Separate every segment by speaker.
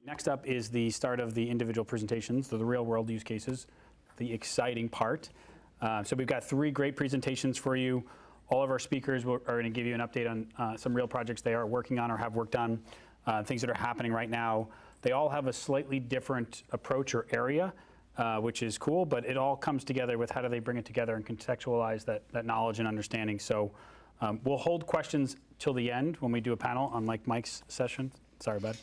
Speaker 1: Next up is the start of the individual presentations, the real world use cases, the exciting part. So we've got 3 great presentations for you. All of our speakers are going to give you an update on some real projects they are working on or have worked on, things that are happening right now. They all have a slightly different approach or area, which is cool, but it all comes together with how do they bring it together and contextualize that knowledge and understanding. So we'll hold questions till the end when we do a panel, unlike Mike's session. Sorry, bud.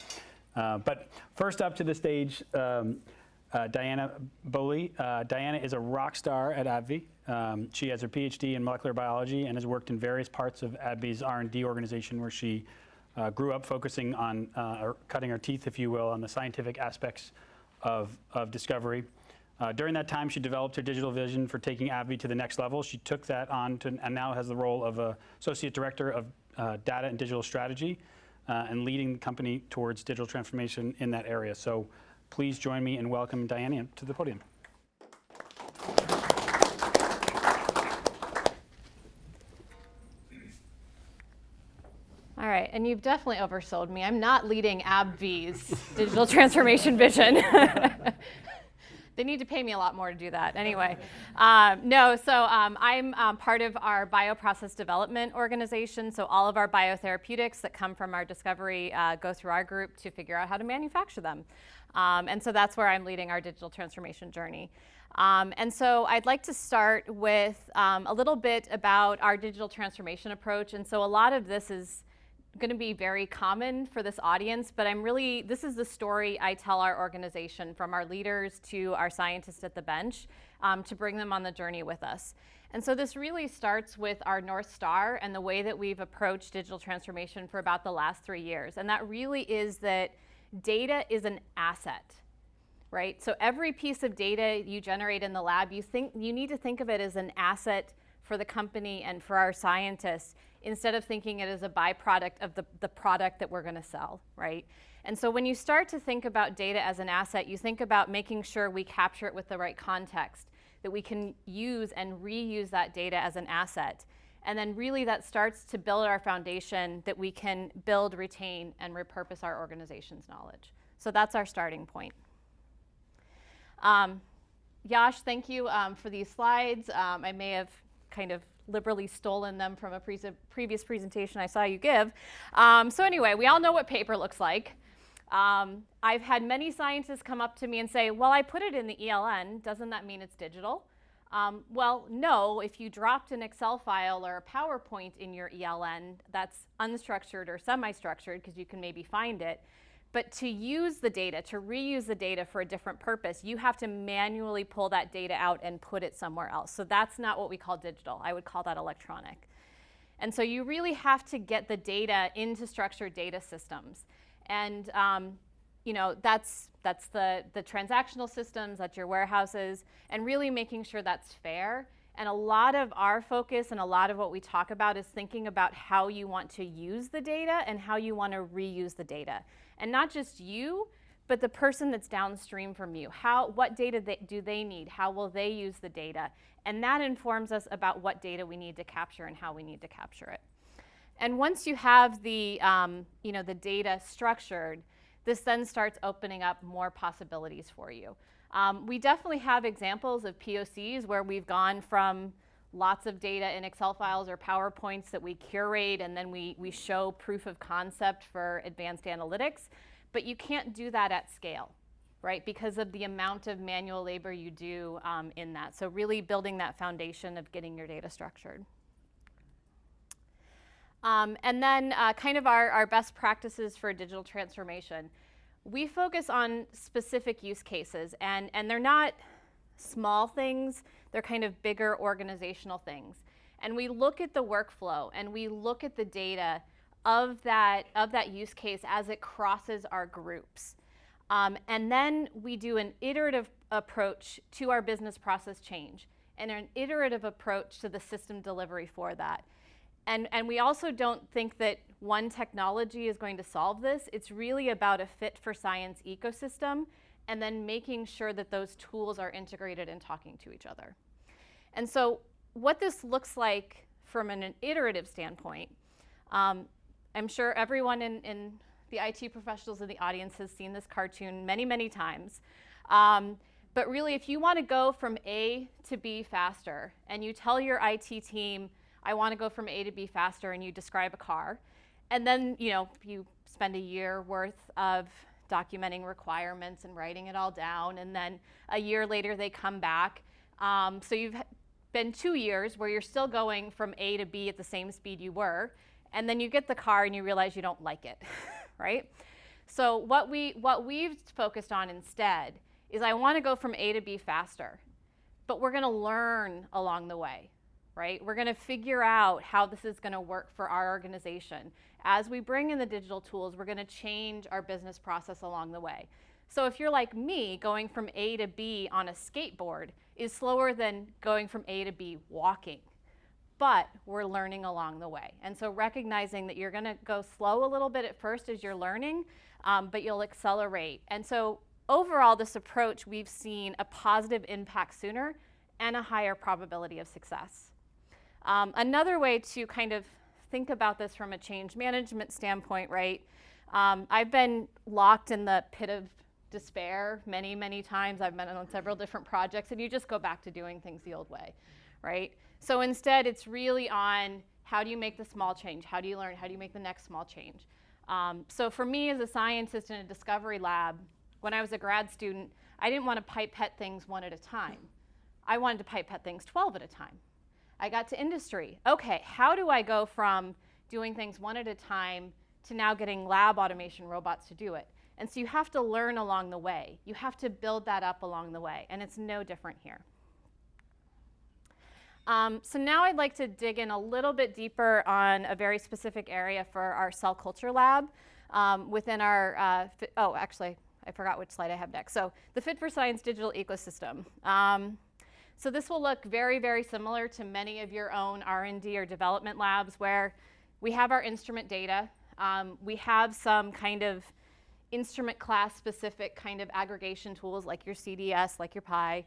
Speaker 1: But first up to the stage, Diana Bowley. Diana is a rock star at AbbVie. She has her Ph.D. in molecular biology and has worked in various parts of AbbVie's R&D organization, where she grew up focusing on, or cutting her teeth, if you will, on the scientific aspects of discovery. During that time, she developed her digital vision for taking AbbVie to the next level. She took that on to, and now has the role of Associate Director of Data and Digital Strategy, and leading the company towards digital transformation in that area. So please join me in welcoming Diana to the podium.
Speaker 2: All right, and you've definitely oversold me. I'm not leading AbbVie's digital transformation vision. They need to pay me a lot more to do that. Anyway, I'm part of our bioprocess development organization. So all of our biotherapeutics that come from our discovery go through our group to figure out how to manufacture them. And so that's where I'm leading our digital transformation journey. And so I'd like to start with a little bit about our digital transformation approach. And so a lot of this is going to be very common for this audience, but this is the story I tell our organization, from our leaders to our scientists at the bench, to bring them on the journey with us. And so this really starts with our North Star and the way that we've approached digital transformation for about the last 3 years. And that really is that data is an asset, right? So every piece of data you generate in the lab, you need to think of it as an asset for the company and for our scientists, instead of thinking it as a byproduct of the product that we're going to sell, right? And so when you start to think about data as an asset, you think about making sure we capture it with the right context, that we can use and reuse that data as an asset. And then really that starts to build our foundation that we can build, retain, and repurpose our organization's knowledge. So that's our starting point. Yash, thank you for these slides. I may have kind of liberally stolen them from a previous presentation I saw you give. So anyway, we all know what paper looks like. I've had many scientists come up to me and say, well, I put it in the ELN, doesn't that mean it's digital? Well, no, if you dropped an Excel file or a PowerPoint in your ELN, that's unstructured or semi-structured, because you can maybe find it. But to use the data, to reuse the data for a different purpose, you have to manually pull that data out and put it somewhere else. So that's not what we call digital. I would call that electronic. And so you really have to get the data into structured data systems. And that's the transactional systems, that's your warehouses, and really making sure that's fair. And a lot of our focus and a lot of what we talk about is thinking about how you want to use the data and how you want to reuse the data. And not just you, but the person that's downstream from you. What data do they need? How will they use the data? And that informs us about what data we need to capture and how we need to capture it. And once you have the data structured, this then starts opening up more possibilities for you. We definitely have examples of POCs where we've gone from lots of data in Excel files or PowerPoints that we curate and then we show proof of concept for advanced analytics, but you can't do that at scale, right? Because of the amount of manual labor you do in that. So really building that foundation of getting your data structured. And then kind of our best practices for digital transformation. We focus on specific use cases, and they're not small things, they're kind of bigger organizational things. And we look at the workflow and we look at the data of that use case as it crosses our groups. And then we do an iterative approach to our business process change and an iterative approach to the system delivery for that. And we also don't think that one technology is going to solve this. It's really about a fit for science ecosystem and then making sure that those tools are integrated and talking to each other. And so what this looks like from an iterative standpoint, I'm sure everyone in the IT professionals in the audience has seen this cartoon many, many times. But really, if you want to go from A to B faster, and you tell your IT team, I want to go from A to B faster, and you describe a car, and then you spend a year worth of documenting requirements and writing it all down, and then a year later they come back. So you've been 2 years where you're still going from A to B at the same speed you were, and then you get the car and you realize you don't like it, right? So what we've focused on instead is I want to go from A to B faster, but we're going to learn along the way, right? We're going to figure out how this is going to work for our organization. As we bring in the digital tools, we're going to change our business process along the way. So if you're like me, going from A to B on a skateboard is slower than going from A to B walking. But we're learning along the way. And so recognizing that you're going to go slow a little bit at first as you're learning, but you'll accelerate. And so overall, this approach, we've seen a positive impact sooner and a higher probability of success. Another way to kind of think about this from a change management standpoint, right? I've been locked in the pit of despair many, many times. I've been on several different projects, and you just go back to doing things the old way, right? So instead, it's really on how do you make the small change? How do you learn? How do you make the next small change? So for me as a scientist in a discovery lab, when I was a grad student, I didn't want to pipette things one at a time. I wanted to pipette things 12 at a time. I got to industry. Okay, how do I go from doing things one at a time to now getting lab automation robots to do it? And so you have to learn along the way. You have to build that up along the way, and it's no different here. So now I'd like to dig in a little bit deeper on a very specific area for our cell culture lab within our, actually, I forgot which slide I have next. So the Fit for Science digital ecosystem. So this will look very, very similar to many of your own R&D or development labs where we have our instrument data. We have some kind of instrument class specific kind of aggregation tools like your CDS, like your Pi.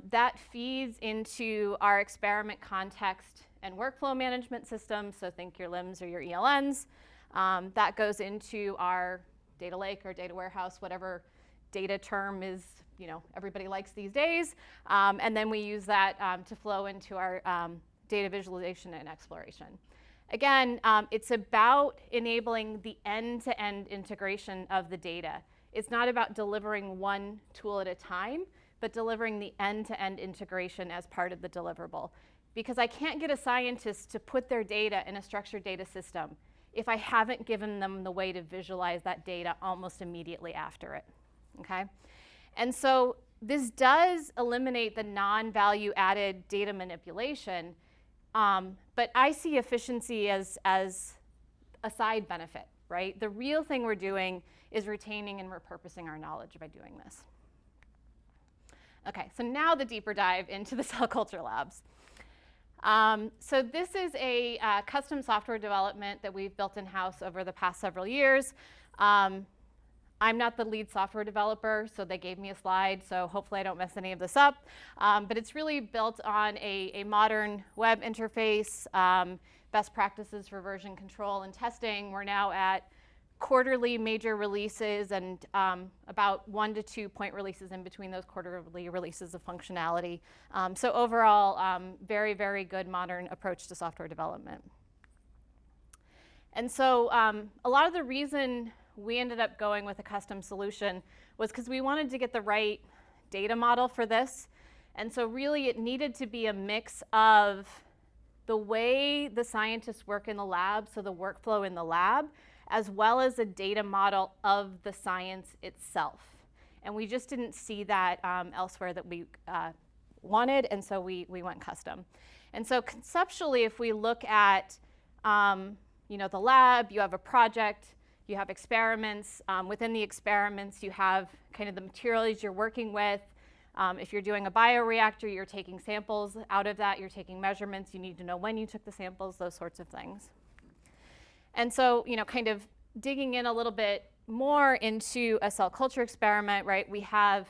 Speaker 2: That feeds into our experiment context and workflow management system. So think your LIMS or your ELNs. That goes into our data lake or data warehouse, whatever data term is, everybody likes these days. And then we use that to flow into our data visualization and exploration. Again, it's about enabling the end-to-end integration of the data. It's not about delivering one tool at a time, but delivering the end-to-end integration as part of the deliverable. Because I can't get a scientist to put their data in a structured data system if I haven't given them the way to visualize that data almost immediately after it, okay? And so this does eliminate the non-value added data manipulation, but I see efficiency as a side benefit, right? The real thing we're doing is retaining and repurposing our knowledge by doing this. Okay, so now the deeper dive into the cell culture labs. So this is a custom software development that we've built in-house over the past several years. I'm not the lead software developer, so they gave me a slide, so hopefully I don't mess any of this up. But it's really built on a modern web interface, best practices for version control and testing. We're now at quarterly major releases and about 1 to 2 point releases in between those quarterly releases of functionality. So overall, very, very good modern approach to software development. And so a lot of the reason we ended up going with a custom solution was because we wanted to get the right data model for this. And so really it needed to be a mix of the way the scientists work in the lab, so the workflow in the lab, as well as a data model of the science itself. And we just didn't see that elsewhere that we wanted, and so we went custom. And so conceptually, if we look at the lab, you have a project, you have experiments. Within the experiments, you have kind of the materials you're working with. If you're doing a bioreactor, you're taking samples out of that, you're taking measurements, you need to know when you took the samples, those sorts of things. And so, kind of digging in a little bit more into a cell culture experiment, right? We have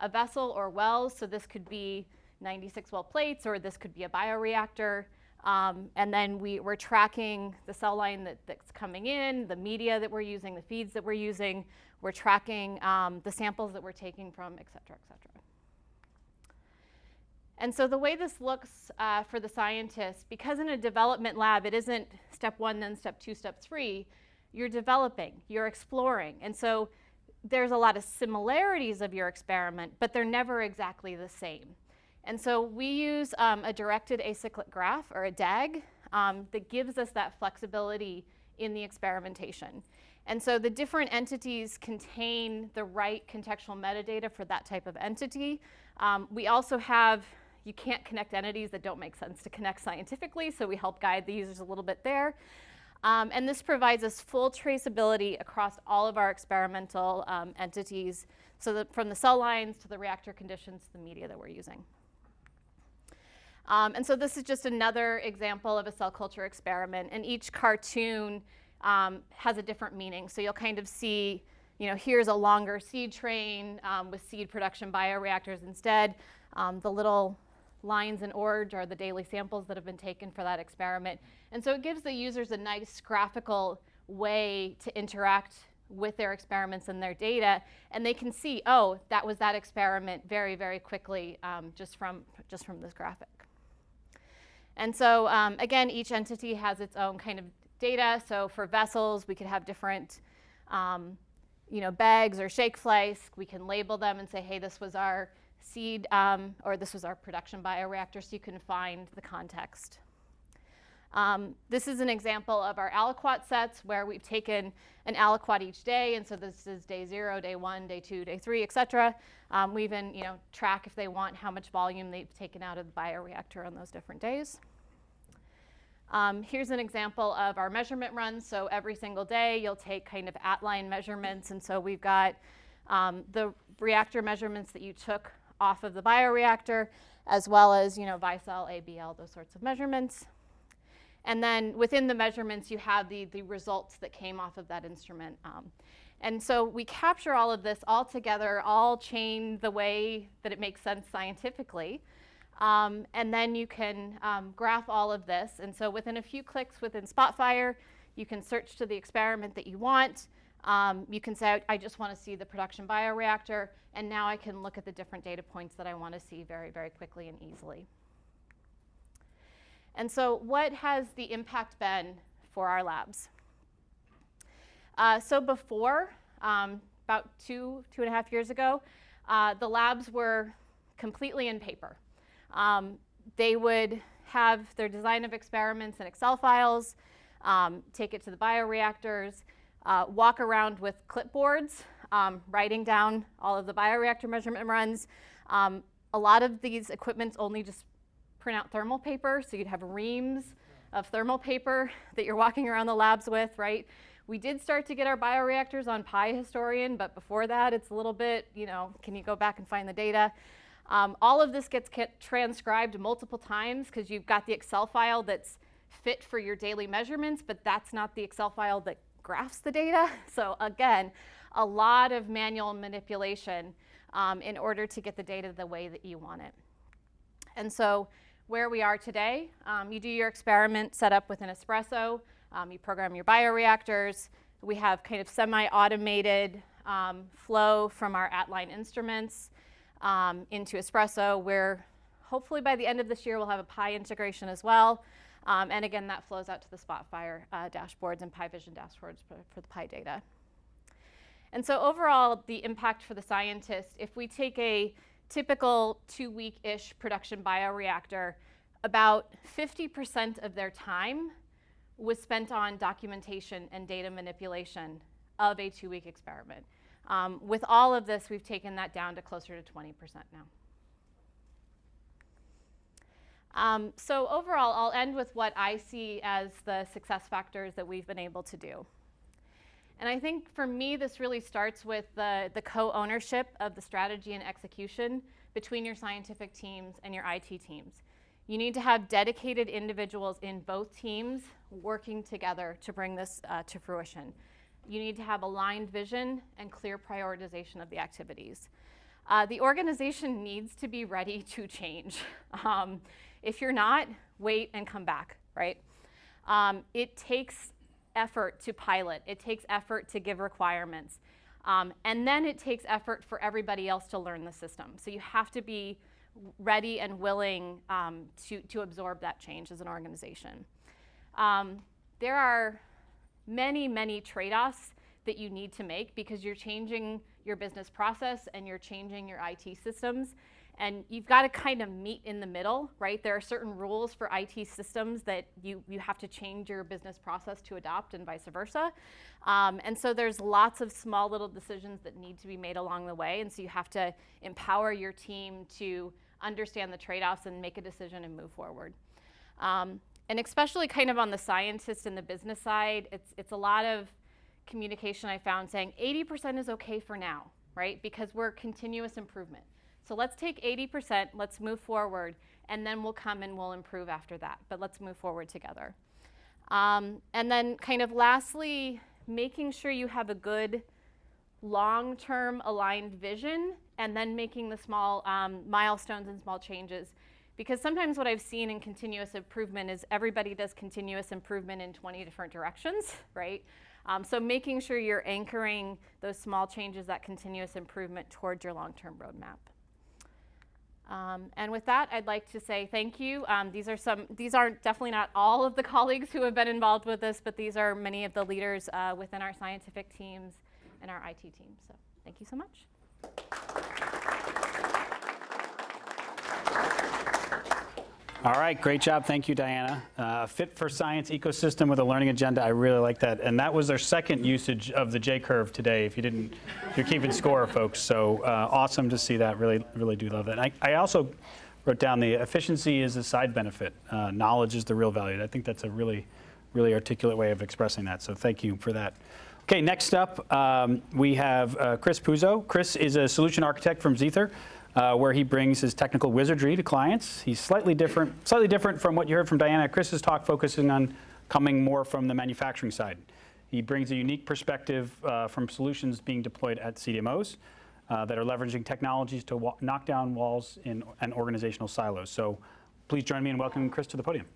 Speaker 2: a vessel or wells, so this could be 96 well plates, or this could be a bioreactor. And then we're tracking the cell line that's coming in, the media that we're using, the feeds that we're using. We're tracking the samples that we're taking from, et cetera, et cetera. And so the way this looks for the scientists, because in a development lab, it isn't step 1, then step 2, step 3, you're developing, you're exploring. And so there's a lot of similarities of your experiment, but they're never exactly the same. And so we use a directed acyclic graph, or a DAG, that gives us that flexibility in the experimentation. And so the different entities contain the right contextual metadata for that type of entity. We also have, you can't connect entities that don't make sense to connect scientifically, so we help guide the users a little bit there. And this provides us full traceability across all of our experimental entities, so that from the cell lines to the reactor conditions to the media that we're using. And so this is just another example of a cell culture experiment, and each cartoon has a different meaning. So you'll kind of see, here's a longer seed train with seed production bioreactors instead. The little lines in orange are the daily samples that have been taken for that experiment. And so it gives the users a nice graphical way to interact with their experiments and their data, and they can see, oh, that was that experiment very, very quickly just from this graphic. And so again, each entity has its own kind of data. So for vessels, we could have different bags or shake flask. We can label them and say, hey, this was our seed or this was our production bioreactor, so you can find the context. This is an example of our aliquot sets where we've taken an aliquot each day, and so this is day 0, day 1, day 2, day 3, et cetera. We even track if they want how much volume they've taken out of the bioreactor on those different days. Here's an example of our measurement runs. So every single day you'll take kind of at-line measurements, and so we've got the reactor measurements that you took off of the bioreactor, as well as VICEL, ABL, those sorts of measurements. And then within the measurements, you have the results that came off of that instrument. And so we capture all of this all together, all chained the way that it makes sense scientifically. And then you can graph all of this. And so within a few clicks within Spotfire, you can search to the experiment that you want. You can say, I just want to see the production bioreactor. And now I can look at the different data points that I want to see very, very quickly and easily. And so what has the impact been for our labs? So before, about 2.5 years ago, the labs were completely in paper. They would have their design of experiments in Excel files, take it to the bioreactors, walk around with clipboards, writing down all of the bioreactor measurement runs. A lot of these equipments only just print out thermal paper, so you'd have reams of thermal paper that you're walking around the labs with, right? We did start to get our bioreactors on Pi Historian, but before that, it's a little bit, can you go back and find the data? All of this gets transcribed multiple times because you've got the Excel file that's fit for your daily measurements, but that's not the Excel file that graphs the data. So again, a lot of manual manipulation in order to get the data the way that you want it. And so where we are today, you do your experiment set up with an espresso, you program your bioreactors. We have kind of semi-automated flow from our at-line instruments into espresso, where hopefully by the end of this year we'll have a Pi integration as well. And again, that flows out to the Spotfire dashboards and PyVision dashboards for the Pi data. And so overall, the impact for the scientist, if we take a typical 2-week-ish production bioreactor, about 50% of their time was spent on documentation and data manipulation of a 2-week experiment. With all of this, we've taken that down to closer to 20% now. So overall, I'll end with what I see as the success factors that we've been able to do. And I think for me, this really starts with the co-ownership of the strategy and execution between your scientific teams and your IT teams. You need to have dedicated individuals in both teams working together to bring this to fruition. You need to have aligned vision and clear prioritization of the activities. The organization needs to be ready to change. If you're not, wait, and come back, right? It takes effort to pilot. It takes effort to give requirements. And then it takes effort for everybody else to learn the system. So you have to be ready and willing to absorb that change as an organization. There are many, many trade-offs that you need to make because you're changing your business process and you're changing your IT systems. And you've got to kind of meet in the middle, right? There are certain rules for IT systems that you have to change your business process to adopt and vice versa. And so there's lots of small little decisions that need to be made along the way. And so you have to empower your team to understand the trade-offs and make a decision and move forward. And especially kind of on the scientist and the business side, it's a lot of communication I found saying 80% is okay for now, right? Because we're continuous improvement. So let's take 80%, let's move forward, and then we'll come and we'll improve after that. But let's move forward together. And then kind of lastly, making sure you have a good long-term aligned vision and then making the small milestones and small changes. Because sometimes what I've seen in continuous improvement is everybody does continuous improvement in 20 different directions, right? So making sure you're anchoring those small changes, that continuous improvement towards your long-term roadmap. And with that, I'd like to say thank you. These are definitely not all of the colleagues who have been involved with this, but these are many of the leaders within our scientific teams and our IT teams. So thank you so much.
Speaker 1: All right, great job. Thank you, Diana. Fit for science ecosystem with a learning agenda. I really like that. And that was our second usage of the J-curve today, if you're keeping score, folks. So awesome to see that. Really do love that. And I also wrote down the efficiency is a side benefit. Knowledge is the real value. I think that's a really articulate way of expressing that. So thank you for that. Okay, next up, we have Chris Puzzo. Chris is a solution architect from Zaether. Where he brings his technical wizardry to clients. He's slightly different from what you heard from Diana. Chris's talk focusing on coming more from the manufacturing side. He brings a unique perspective from solutions being deployed at CDMOs that are leveraging technologies to knock down walls and organizational silos. So please join me in welcoming Chris to the podium.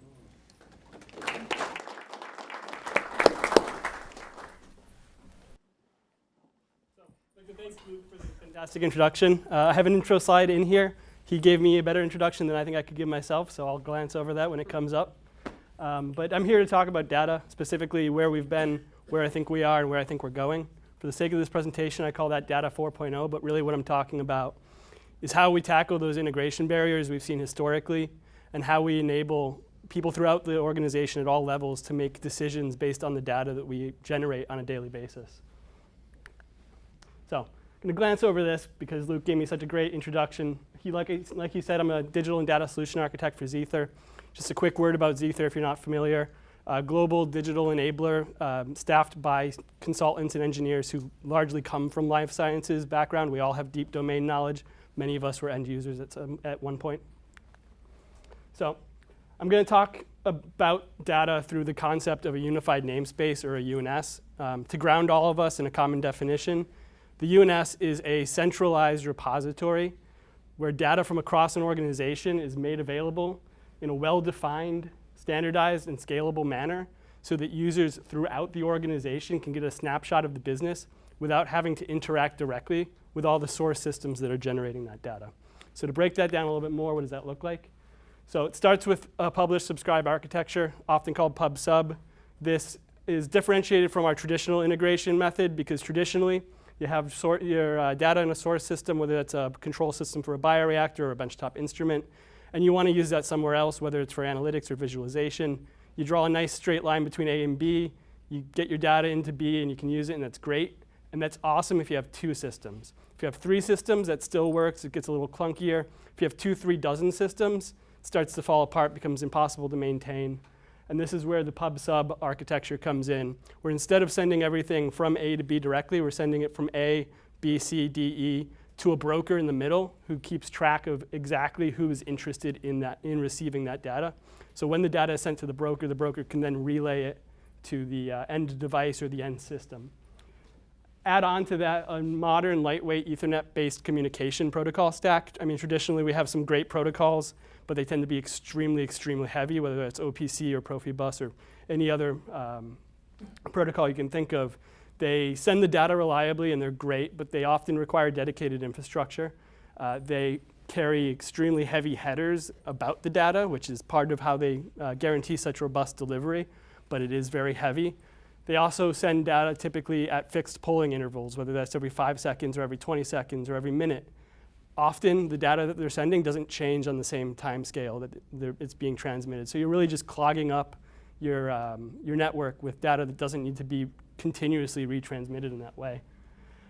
Speaker 3: Thanks, Luke, for the fantastic introduction. I have an intro slide in here. He gave me a better introduction than I think I could give myself, so I'll glance over that when it comes up. But I'm here to talk about data, specifically where we've been, where I think we are, and where I think we're going. For the sake of this presentation, I call that Data 4.0, but really what I'm talking about is how we tackle those integration barriers we've seen historically, and how we enable people throughout the organization at all levels to make decisions based on the data that we generate on a daily basis. So I'm going to glance over this because Luke gave me such a great introduction. Like he said, I'm a digital and data solution architect for Zaether. Just a quick word about Zaether if you're not familiar. A global digital enabler staffed by consultants and engineers who largely come from life sciences background. We all have deep domain knowledge. Many of us were end users at one point. So I'm going to talk about data through the concept of a unified namespace, or a UNS. To ground all of us in a common definition, the UNS is a centralized repository where data from across an organization is made available in a well-defined, standardized, and scalable manner so that users throughout the organization can get a snapshot of the business without having to interact directly with all the source systems that are generating that data. So to break that down a little bit more, what does that look like? So it starts with a publish-subscribe architecture, often called pub-sub. This is differentiated from our traditional integration method because traditionally, you have your data in a source system, whether that's a control system for a bioreactor or a benchtop instrument, and you want to use that somewhere else, whether it's for analytics or visualization. You draw a nice straight line between A and B, you get your data into B, and you can use it, and that's great. And that's awesome if you have two systems. If you have three systems, that still works. It gets a little clunkier. If you have 2-3 dozen systems, it starts to fall apart, becomes impossible to maintain. And this is where the pub-sub architecture comes in, where instead of sending everything from A to B directly, we're sending it from A, B, C, D, E to a broker in the middle who keeps track of exactly who is interested in receiving that data. So when the data is sent to the broker can then relay it to the end device or the end system. Add on to that a modern, lightweight, Ethernet-based communication protocol stack. I mean, traditionally we have some great protocols, but they tend to be extremely, extremely heavy, whether that's OPC or Profibus or any other protocol you can think of. They send the data reliably and they're great, but they often require dedicated infrastructure. They carry extremely heavy headers about the data, which is part of how they guarantee such robust delivery, but it is very heavy. They also send data typically at fixed polling intervals, whether that's every 5 seconds or every 20 seconds or every minute. Often the data that they're sending doesn't change on the same time scale that it's being transmitted. So you're really just clogging up your network with data that doesn't need to be continuously retransmitted in that way.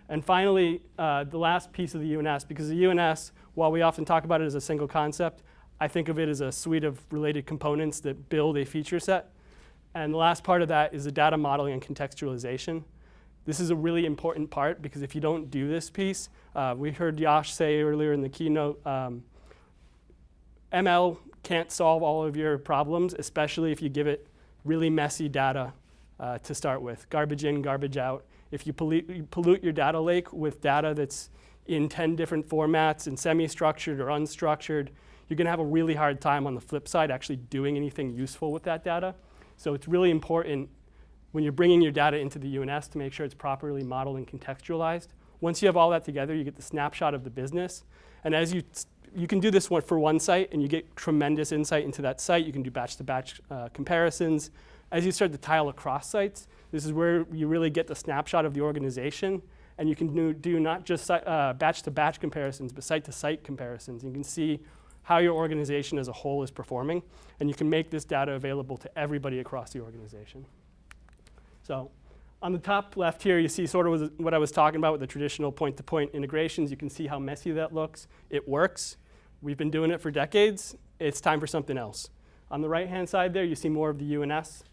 Speaker 3: And finally, the last piece of the UNS, because the UNS, while we often talk about it as a single concept, I think of it as a suite of related components that build a feature set. And the last part of that is the data modeling and contextualization. This is a really important part because if you don't do this piece, we heard Yash say earlier in the keynote, ML can't solve all of your problems, especially if you give it really messy data to start with. Garbage in, garbage out. If you pollute your data lake with data that's in 10 different formats and semi-structured or unstructured, you're going to have a really hard time on the flip side actually doing anything useful with that data. So it's really important when you're bringing your data into the UNS to make sure it's properly modeled and contextualized. Once you have all that together, you get the snapshot of the business. And as you can do this one for one site, and you get tremendous insight into that site. You can do batch-to-batch comparisons. As you start to tile across sites, this is where you really get the snapshot of the organization. And you can do not just batch-to-batch comparisons, but site-to-site comparisons. You can see how your organization as a whole is performing, and you can make this data available to everybody across the organization. So on the top left here, you see sort of what I was talking about with the traditional point-to-point integrations. You can see how messy that looks. It works. We've been doing it for decades. It's time for something else. On the right-hand side there, you see more of the UNS,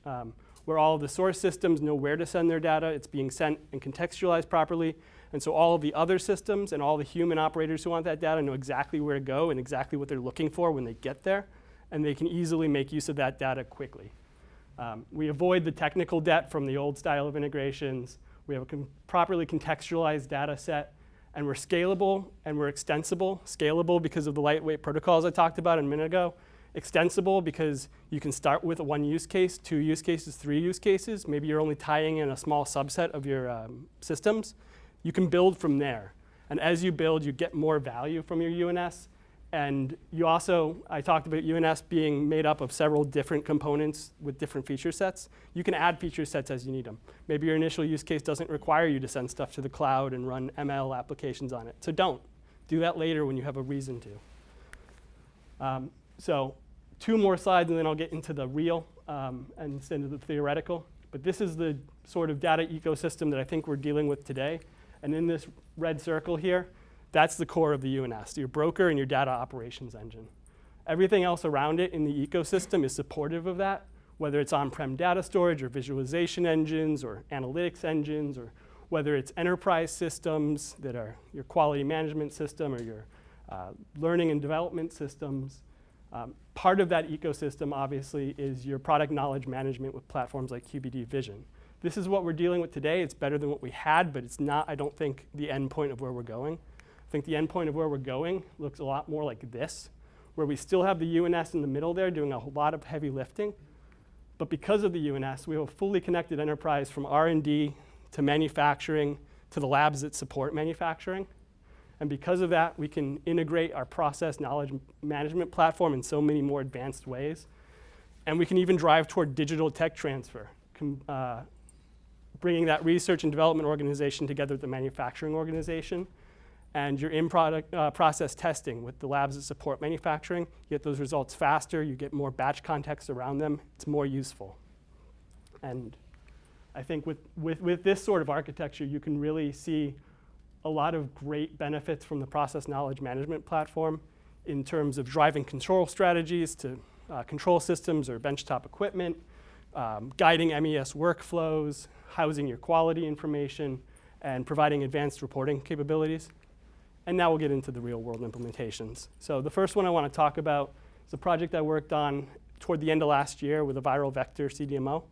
Speaker 3: where all of the source systems know where to send their data. It's being sent and contextualized properly. And so all of the other systems and all the human operators who want that data know exactly where to go and exactly what they're looking for when they get there. And they can easily make use of that data quickly. We avoid the technical debt from the old style of integrations. We have a properly contextualized data set. And we're scalable and we're extensible. Scalable because of the lightweight protocols I talked about a minute ago. Extensible because you can start with one use case, 2 use cases, 3 use cases. Maybe you're only tying in a small subset of your systems. You can build from there. And as you build, you get more value from your UNS. And you also, I talked about UNS being made up of several different components with different feature sets. You can add feature sets as you need them. Maybe your initial use case doesn't require you to send stuff to the cloud and run ML applications on it. So don't. Do that later when you have a reason to. So 2 more slides, and then I'll get into the real and into the theoretical. But this is the sort of data ecosystem that I think we're dealing with today. And in this red circle here, that's the core of the UNS, your broker and your data operations engine. Everything else around it in the ecosystem is supportive of that, whether it's on-prem data storage or visualization engines or analytics engines, or whether it's enterprise systems that are your quality management system or your learning and development systems. Part of that ecosystem, obviously, is your product knowledge management with platforms like QbDVision. This is what we're dealing with today. It's better than what we had, but it's not, I don't think, the end point of where we're going. I think the end point of where we're going looks a lot more like this, where we still have the UNS in the middle there doing a lot of heavy lifting. But because of the UNS, we have a fully connected enterprise from R&D to manufacturing to the labs that support manufacturing. And because of that, we can integrate our process knowledge management platform in so many more advanced ways. And we can even drive toward digital tech transfer, bringing that research and development organization together with the manufacturing organization. And your in-product process testing with the labs that support manufacturing. You get those results faster. You get more batch context around them. It's more useful. And I think with this sort of architecture, you can really see a lot of great benefits from the process knowledge management platform in terms of driving control strategies to control systems or benchtop equipment, guiding MES workflows, housing your quality information, and providing advanced reporting capabilities. And now we'll get into the real-world implementations. So the first one I want to talk about is a project I worked on toward the end of last year with a viral vector CDMO.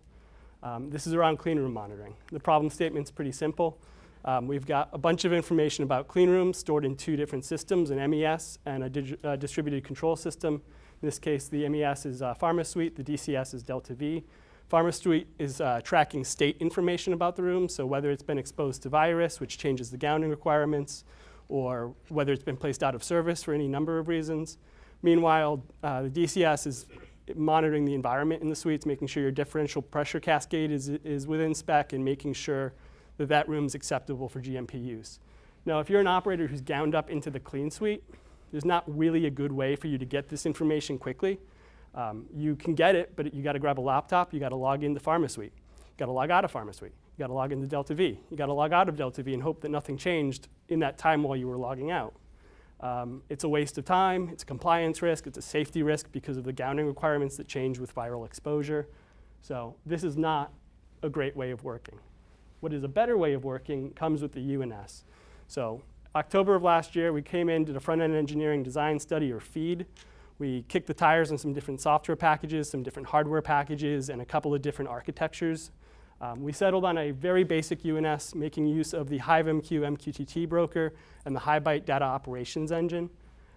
Speaker 3: This is around clean room monitoring. The problem statement's pretty simple. We've got a bunch of information about clean rooms stored in 2 different systems, an MES and a distributed control system. In this case, the MES is PharmaSuite, the DCS is Delta V. PharmaSuite is tracking state information about the room, so whether it's been exposed to virus, which changes the gowning requirements, or whether it's been placed out of service for any number of reasons. Meanwhile, the DCS is monitoring the environment in the suites, making sure your differential pressure cascade is within spec and making sure that that room is acceptable for GMP use. Now, if you're an operator who's gowned up into the clean suite, there's not really a good way for you to get this information quickly. You can get it, but you got to grab a laptop, you got to log into PharmaSuite, you got to log out of PharmaSuite, you got to log into Delta V, you got to log out of Delta V and hope that nothing changed in that time while you were logging out. It's a waste of time, it's a compliance risk, it's a safety risk because of the gowning requirements that change with viral exposure. So this is not a great way of working. What is a better way of working comes with the UNS. So October of last year, we came in, did a front-end engineering design study, or FEED. We kicked the tires on some different software packages, some different hardware packages, and a couple of different architectures. We settled on a very basic UNS, making use of the HiveMQ MQTT broker and the HiByte data operations engine.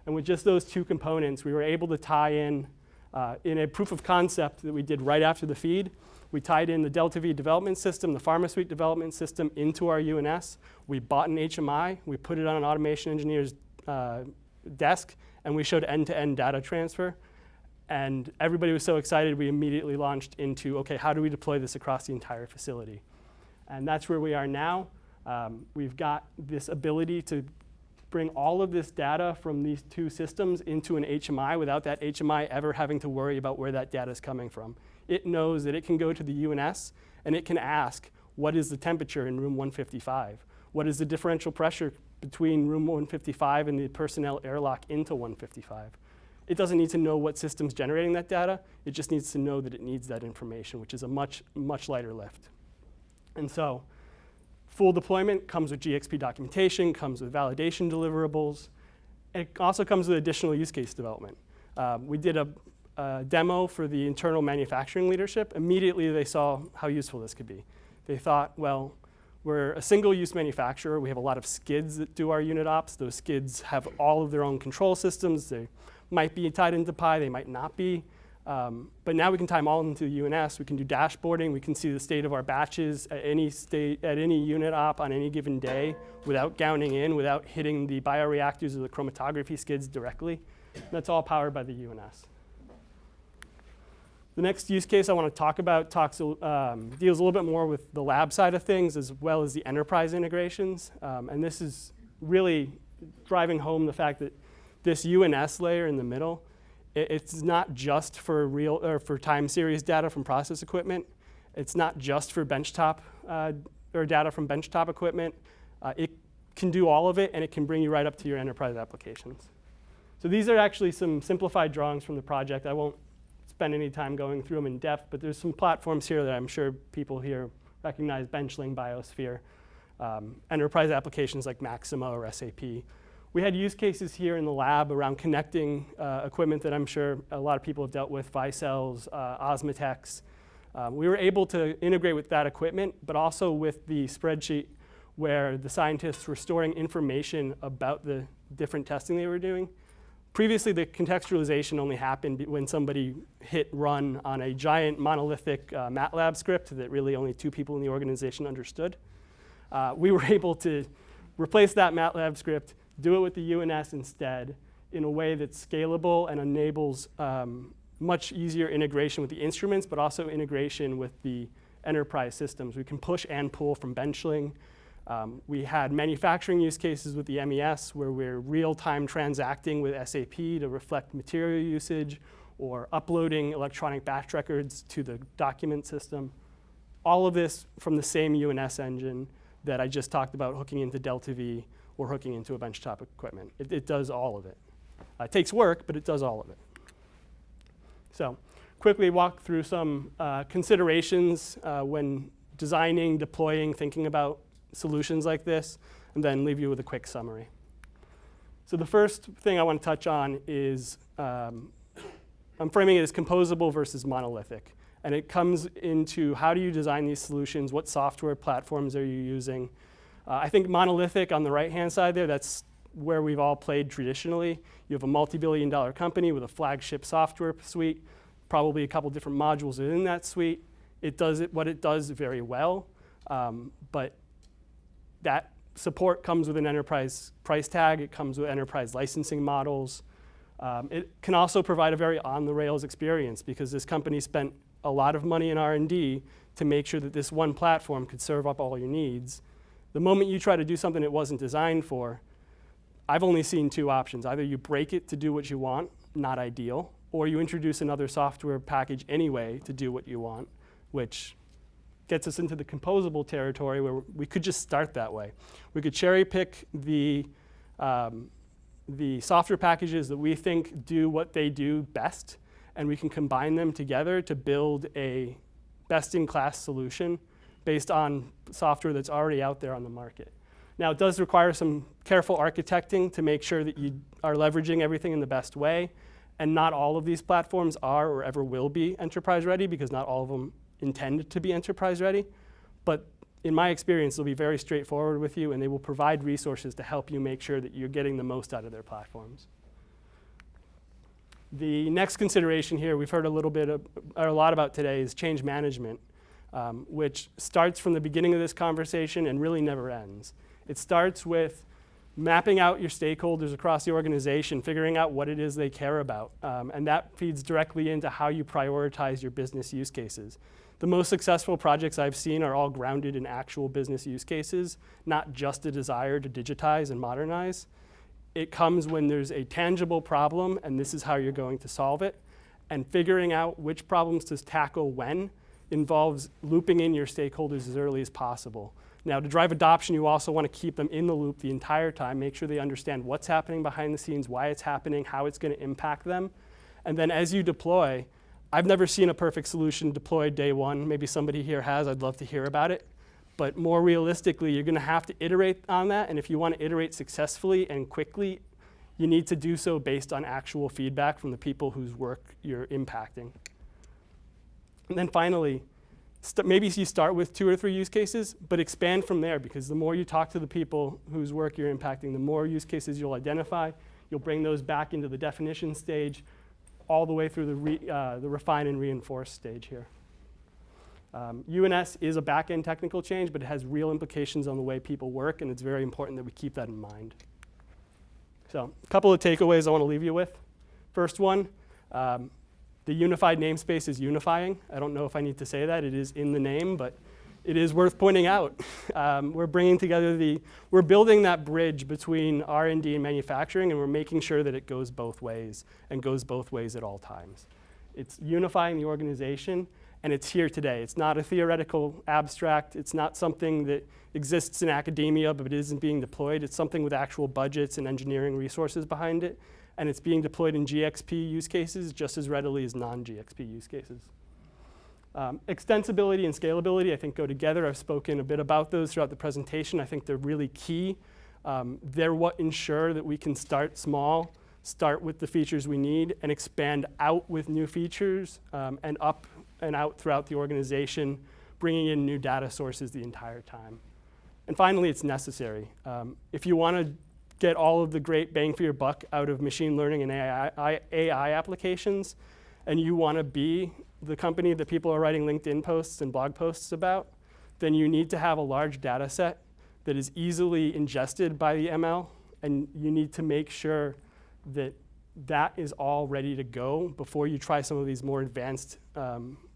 Speaker 3: And with just those 2 components, we were able to tie in a proof of concept that we did right after the feed. We tied in the Delta V development system, the PharmaSuite development system into our UNS. We bought an HMI, we put it on an automation engineer's desk, and we showed end-to-end data transfer. And everybody was so excited, we immediately launched into, okay, how do we deploy this across the entire facility? And that's where we are now. We've got this ability to bring all of this data from these 2 systems into an HMI without that HMI ever having to worry about where that data is coming from. It knows that it can go to the UNS and it can ask, what is the temperature in room 155? What is the differential pressure between room 155 and the personnel airlock into 155? It doesn't need to know what system's generating that data. It just needs to know that it needs that information, which is a much, much lighter lift. And so full deployment comes with GXP documentation, comes with validation deliverables. It also comes with additional use case development. We did a demo for the internal manufacturing leadership. Immediately they saw how useful this could be. They thought, well, we're a single-use manufacturer. We have a lot of skids that do our unit ops. Those skids have all of their own control systems. They might be tied into Pi, they might not be. But now we can tie them all into the UNS. We can do dashboarding. We can see the state of our batches at any unit op on any given day without gowning in, without hitting the bioreactors or the chromatography skids directly. And that's all powered by the UNS. The next use case I want to talk about deals a little bit more with the lab side of things as well as the enterprise integrations. And this is really driving home the fact that this UNS layer in the middle, it's not just for for time series data from process equipment. It's not just for benchtop or data from benchtop equipment. It can do all of it, and it can bring you right up to your enterprise applications. So these are actually some simplified drawings from the project. I won't spend any time going through them in depth, but there's some platforms here that I'm sure people here recognize: Benchling, Biosphere, enterprise applications like Maxima or SAP. We had use cases here in the lab around connecting equipment that I'm sure a lot of people have dealt with, Vicels, Osmotex. We were able to integrate with that equipment, but also with the spreadsheet where the scientists were storing information about the different testing they were doing. Previously, the contextualization only happened when somebody hit run on a giant monolithic MATLAB script that really only 2 people in the organization understood. We were able to replace that MATLAB script, do it with the UNS instead in a way that's scalable and enables much easier integration with the instruments, but also integration with the enterprise systems. We can push and pull from Benchling. We had manufacturing use cases with the MES where we're real-time transacting with SAP to reflect material usage or uploading electronic batch records to the document system. All of this from the same UNS engine that I just talked about hooking into Delta V or hooking into a benchtop equipment. It does all of it. It takes work, but it does all of it. So quickly walk through some considerations when designing, deploying, thinking about solutions like this, and then leave you with a quick summary. So the first thing I want to touch on is I'm framing it as composable versus monolithic. And it comes into how do you design these solutions, what software platforms are you using, I think monolithic on the right-hand side there, that's where we've all played traditionally. You have a multi-billion-dollar company with a flagship software suite, probably a couple different modules within that suite. It does what it does very well, but that support comes with an enterprise price tag. It comes with enterprise licensing models. It can also provide a very on-the-rails experience because this company spent a lot of money in R&D to make sure that this one platform could serve up all your needs. The moment you try to do something it wasn't designed for, I've only seen two options. Either you break it to do what you want, not ideal, or you introduce another software package anyway to do what you want, which gets us into the composable territory where we could just start that way. We could cherry pick the software packages that we think do what they do best, and we can combine them together to build a best-in-class solution based on software that's already out there on the market. Now, it does require some careful architecting to make sure that you are leveraging everything in the best way, and not all of these platforms are or ever will be enterprise-ready because not all of them intend to be enterprise-ready. But in my experience, they'll be very straightforward with you, and they will provide resources to help you make sure that you're getting the most out of their platforms. The next consideration here we've heard a lot about today is change management, which starts from the beginning of this conversation and really never ends. It starts with mapping out your stakeholders across the organization, figuring out what it is they care about, and that feeds directly into how you prioritize your business use cases. The most successful projects I've seen are all grounded in actual business use cases, not just a desire to digitize and modernize. It comes when there's a tangible problem, and this is how you're going to solve it. And figuring out which problems to tackle when involves looping in your stakeholders as early as possible. Now, to drive adoption, you also want to keep them in the loop the entire time, make sure they understand what's happening behind the scenes, why it's happening, how it's going to impact them. And then as you deploy, I've never seen a perfect solution deployed day one. Maybe somebody here has. I'd love to hear about it. But more realistically, you're going to have to iterate on that. And if you want to iterate successfully and quickly, you need to do so based on actual feedback from the people whose work you're impacting. And then finally, maybe you start with 2 or 3 use cases, but expand from there, because the more you talk to the people whose work you're impacting, the more use cases you'll identify. You'll bring those back into the definition stage, all the way through the refine and reinforce stage here. UNS is a back-end technical change, but it has real implications on the way people work, and it's very important that we keep that in mind. So a couple of takeaways I want to leave you with. First one, the unified namespace is unifying. I don't know if I need to say that. It is in the name, but it is worth pointing out. We're bringing together we're building that bridge between R&D and manufacturing, and we're making sure that it goes both ways and goes both ways at all times. It's unifying the organization, and it's here today. It's not a theoretical abstract. It's not something that exists in academia, but it isn't being deployed. It's something with actual budgets and engineering resources behind it, and it's being deployed in GXP use cases just as readily as non-GXP use cases. Extensibility and scalability, I think, go together. I've spoken a bit about those throughout the presentation. I think they're really key. They're what ensure that we can start small, start with the features we need, and expand out with new features, and up and out throughout the organization, bringing in new data sources the entire time. And finally, it's necessary. If you want to get all of the great bang for your buck out of machine learning and AI applications, and you want to be the company that people are writing LinkedIn posts and blog posts about, then you need to have a large data set that is easily ingested by the ML, and you need to make sure that that is all ready to go before you try some of these more advanced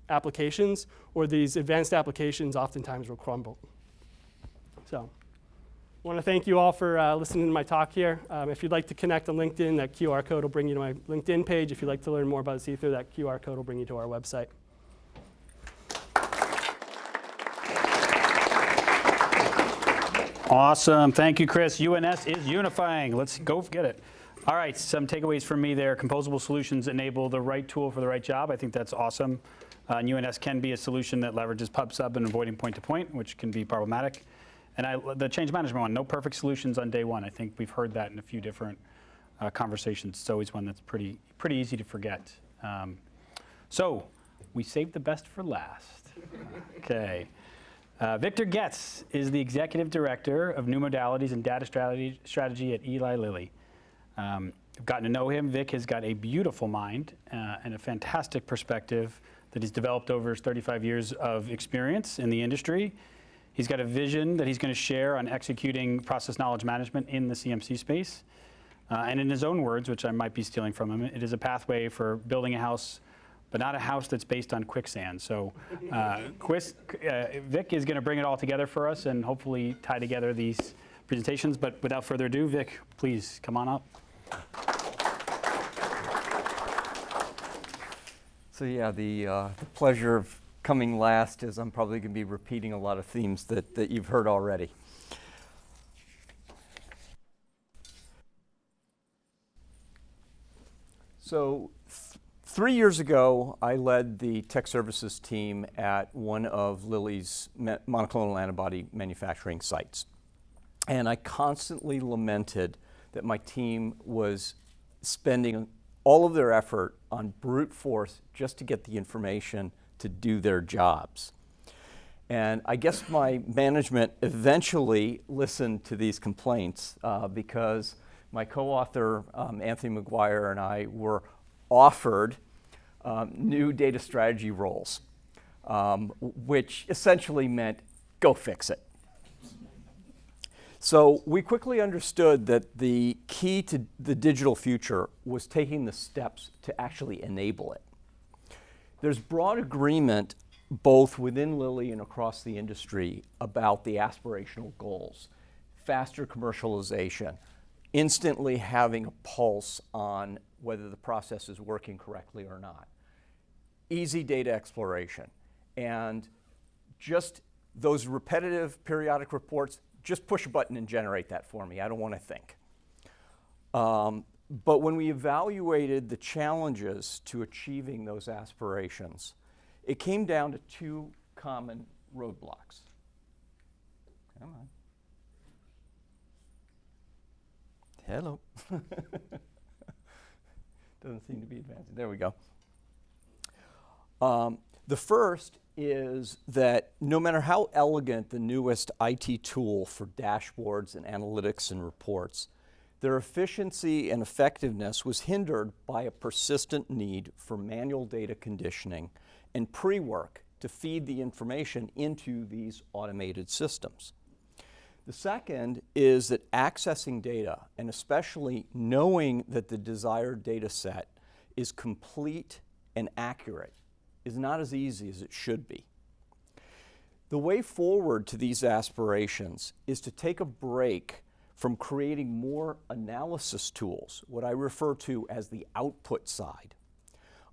Speaker 3: applications, or these advanced applications oftentimes will crumble. So I want to thank you all for listening to my talk here. If you'd like to connect on LinkedIn, that QR code will bring you to my LinkedIn page. If you'd like to learn more about Zaether, that QR code will bring you to our website.
Speaker 1: Awesome. Thank you, Chris. UNS is unifying. Let's go get it. All right, some takeaways from me there. Composable solutions enable the right tool for the right job. I think that's awesome. And UNS can be a solution that leverages pub/sub and avoiding point-to-point, which can be problematic. And the change management one, no perfect solutions on day one. I think we've heard that in a few different conversations. It's always one that's pretty easy to forget. So we saved the best for last. Okay. Victor Goetz is the Executive Director of New Modalities and Data Strategy at Eli Lilly. I've gotten to know him. Vic has got a beautiful mind and a fantastic perspective that he's developed over his 35 years of experience in the industry. He's got a vision that he's going to share on executing process knowledge management in the CMC space. And in his own words, which I might be stealing from him, it is a pathway for building a house, but not a house that's based on quicksand. So Vic is going to bring it all together for us and hopefully tie together these presentations. But without further ado, Vic, please come on up.
Speaker 4: So yeah, the pleasure of coming last is I'm probably going to be repeating a lot of themes that you've heard already. So 3 years ago, I led the tech services team at one of Lilly's monoclonal antibody manufacturing sites. And I constantly lamented that my team was spending all of their effort on brute force just to get the information to do their jobs. And I guess my management eventually listened to these complaints because my co-author, Anthony McGuire, and I were offered new data strategy roles, which essentially meant go fix it. So we quickly understood that the key to the digital future was taking the steps to actually enable it. There's broad agreement both within Lilly and across the industry about the aspirational goals: faster commercialization, instantly having a pulse on whether the process is working correctly or not, easy data exploration, and just those repetitive periodic reports. Just push a button and generate that for me. I don't want to think. But when we evaluated the challenges to achieving those aspirations, it came down to two common roadblocks. Come on. Hello. Doesn't seem to be advancing. There we go. The first is that no matter how elegant the newest IT tool for dashboards and analytics and reports, their efficiency and effectiveness was hindered by a persistent need for manual data conditioning and pre-work to feed the information into these automated systems. The second is that accessing data, and especially knowing that the desired data set is complete and accurate, is not as easy as it should be. The way forward to these aspirations is to take a break from creating more analysis tools, what I refer to as the output side,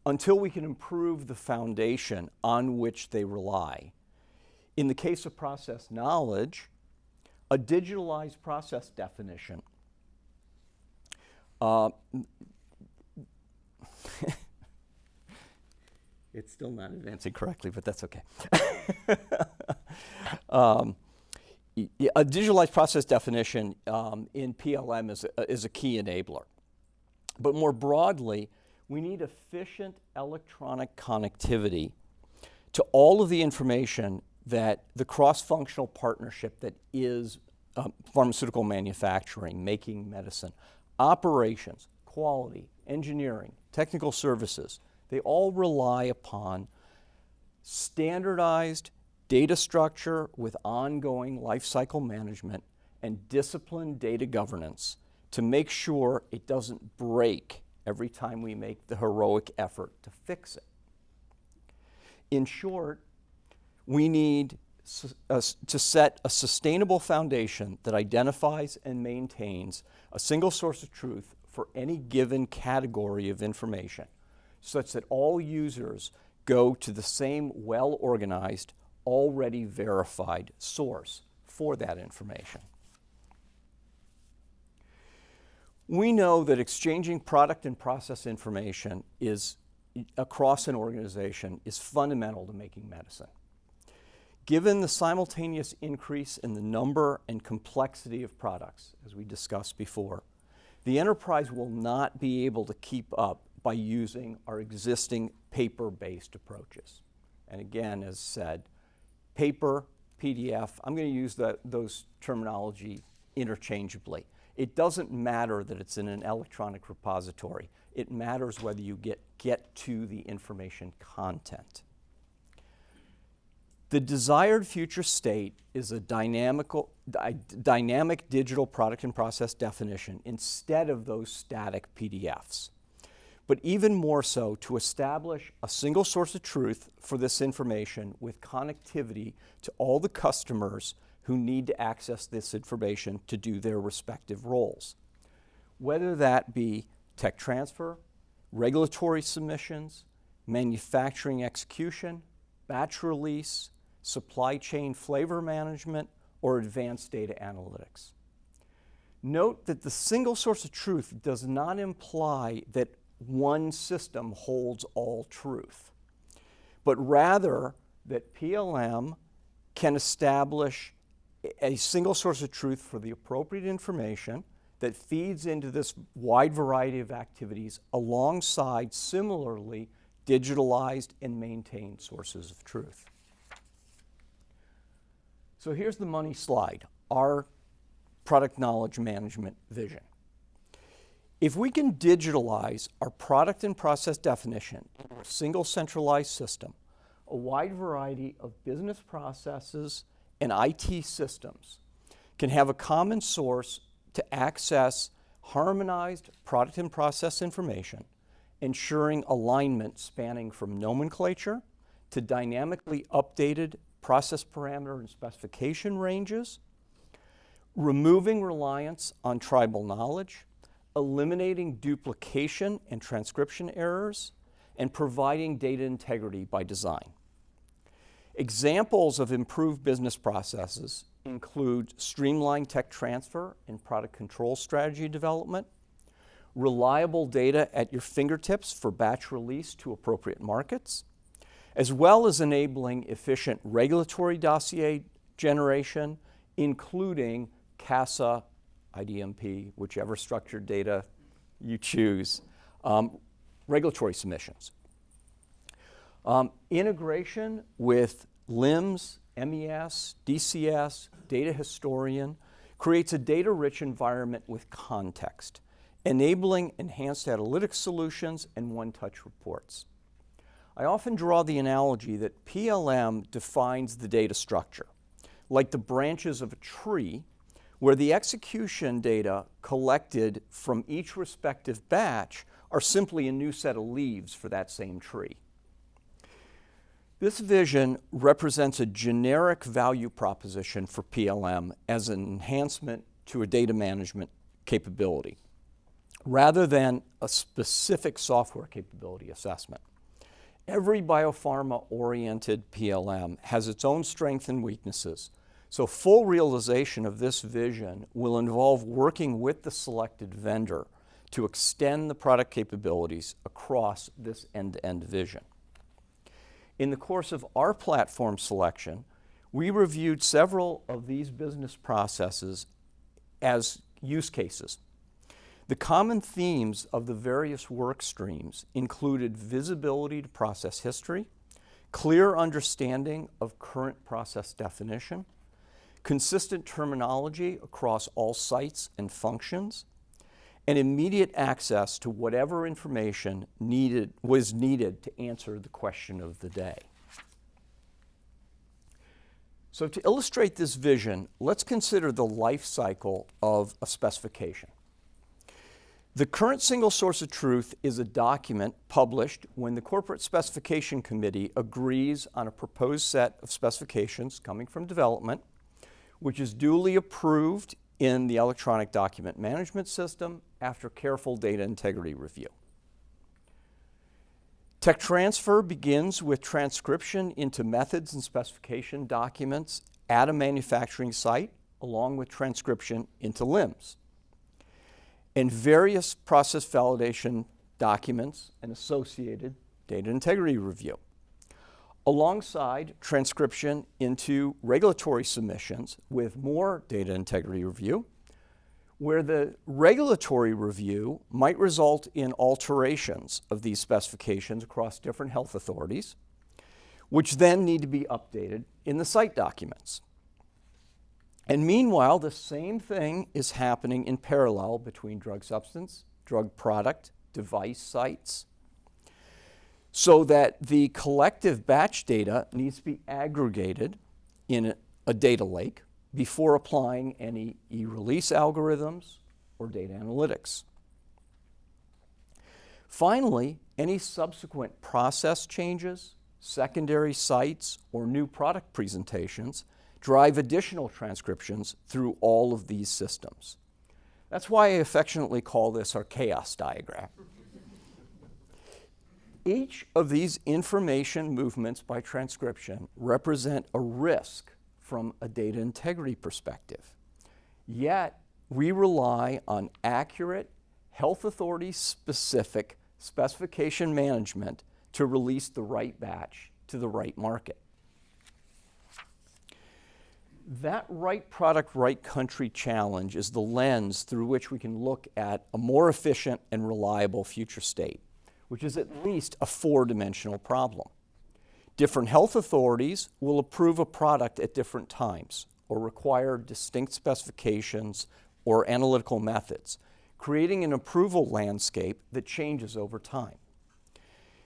Speaker 4: until we can improve the foundation on which they rely. In the case of process knowledge, a digitalized process definition it's still not advancing correctly, but that's okay. A digitalized process definition in PLM is a key enabler. But more broadly, we need efficient electronic connectivity to all of the information that the cross-functional partnership that is pharmaceutical manufacturing, making medicine, operations, quality, engineering, technical services, they all rely upon standardized data structure with ongoing lifecycle management and disciplined data governance to make sure it doesn't break every time we make the heroic effort to fix it. In short, we need to set a sustainable foundation that identifies and maintains a single source of truth for any given category of information, such that all users go to the same well-organized, already verified source for that information. We know that exchanging product and process information across an organization is fundamental to making medicine. Given the simultaneous increase in the number and complexity of products, as we discussed before, the enterprise will not be able to keep up by using our existing paper-based approaches. And again, as said, paper, PDF, I'm going to use those terminology interchangeably. It doesn't matter that it's in an electronic repository. It matters whether you get to the information content. The desired future state is a dynamic digital product and process definition instead of those static PDFs. But even more so, to establish a single source of truth for this information with connectivity to all the customers who need to access this information to do their respective roles. Whether that be tech transfer, regulatory submissions, manufacturing execution, batch release, supply chain flavor management, or advanced data analytics. Note that the single source of truth does not imply that one system holds all truth, but rather that PLM can establish a single source of truth for the appropriate information that feeds into this wide variety of activities alongside similarly digitalized and maintained sources of truth. So here's the money slide, our product knowledge management vision. If we can digitalize our product and process definition in a single centralized system, a wide variety of business processes and IT systems can have a common source to access harmonized product and process information, ensuring alignment spanning from nomenclature to dynamically updated process parameter and specification ranges, removing reliance on tribal knowledge, eliminating duplication and transcription errors, and providing data integrity by design. Examples of improved business processes include streamlined tech transfer and product control strategy development, reliable data at your fingertips for batch release to appropriate markets, as well as enabling efficient regulatory dossier generation, including CASA, IDMP, whichever structured data you choose, regulatory submissions. Integration with LIMS, MES, DCS, data historian creates a data-rich environment with context, enabling enhanced analytics solutions and one-touch reports. I often draw the analogy that PLM defines the data structure, like the branches of a tree, where the execution data collected from each respective batch are simply a new set of leaves for that same tree. This vision represents a generic value proposition for PLM as an enhancement to a data management capability, rather than a specific software capability assessment. Every biopharma-oriented PLM has its own strengths and weaknesses, so full realization of this vision will involve working with the selected vendor to extend the product capabilities across this end-to-end vision. In the course of our platform selection, we reviewed several of these business processes as use cases. The common themes of the various work streams included visibility to process history, clear understanding of current process definition, consistent terminology across all sites and functions, and immediate access to whatever information was needed to answer the question of the day. So to illustrate this vision, let's consider the life cycle of a specification. The current single source of truth is a document published when the Corporate Specification Committee agrees on a proposed set of specifications coming from development, which is duly approved in the electronic document management system after careful data integrity review. Tech transfer begins with transcription into methods and specification documents at a manufacturing site, along with transcription into LIMS, and various process validation documents and associated data integrity review, alongside transcription into regulatory submissions with more data integrity review, where the regulatory review might result in alterations of these specifications across different health authorities, which then need to be updated in the site documents. And meanwhile, the same thing is happening in parallel between drug substance, drug product, device sites, so that the collective batch data needs to be aggregated in a data lake before applying any e-release algorithms or data analytics. Finally, any subsequent process changes, secondary sites, or new product presentations drive additional transcriptions through all of these systems. That's why I affectionately call this our chaos diagram. Each of these information movements by transcription represent a risk from a data integrity perspective. Yet, we rely on accurate, health authority specific specification management to release the right batch to the right market. That right product, right country challenge is the lens through which we can look at a more efficient and reliable future state, which is at least a four-dimensional problem. Different health authorities will approve a product at different times or require distinct specifications or analytical methods, creating an approval landscape that changes over time.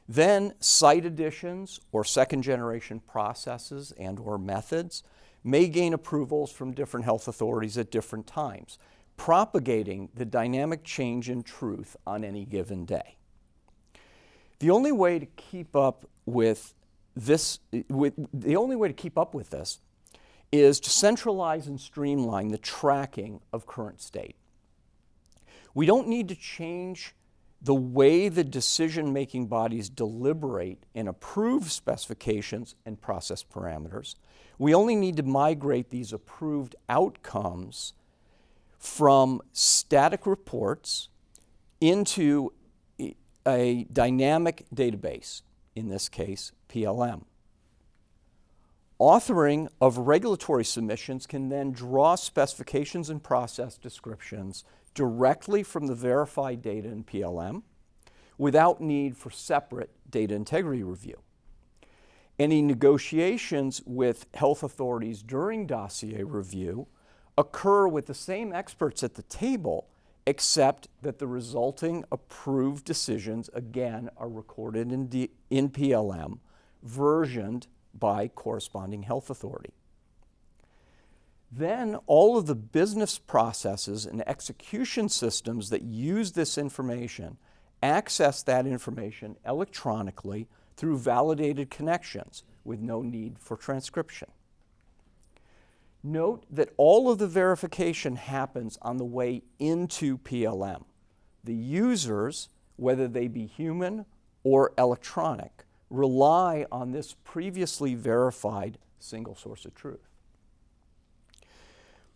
Speaker 4: Then site additions or second-generation processes and or methods may gain approvals from different health authorities at different times, propagating the dynamic change in truth on any given day. The only way to keep up with this is to centralize and streamline the tracking of current state. We don't need to change the way the decision-making bodies deliberate and approve specifications and process parameters. We only need to migrate these approved outcomes from static reports into a dynamic database, in this case, PLM. Authoring of regulatory submissions can then draw specifications and process descriptions directly from the verified data in PLM without need for separate data integrity review. Any negotiations with health authorities during dossier review occur with the same experts at the table, except that the resulting approved decisions, again, are recorded in PLM, versioned by corresponding health authority. Then all of the business processes and execution systems that use this information access that information electronically through validated connections with no need for transcription. Note that all of the verification happens on the way into PLM. The users, whether they be human or electronic, rely on this previously verified single source of truth.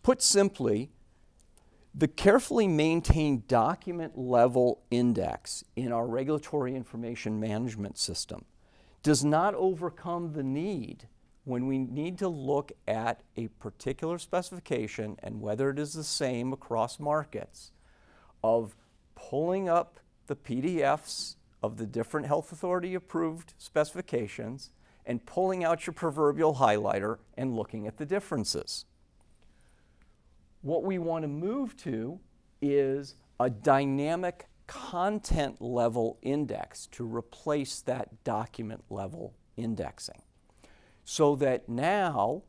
Speaker 4: Put simply, the carefully maintained document level index in our regulatory information management system does not overcome the need when we need to look at a particular specification and whether it is the same across markets, of pulling up the PDFs of the different health authority approved specifications and pulling out your proverbial highlighter and looking at the differences. What we want to move to is a dynamic content level index to replace that document level indexing. So that now,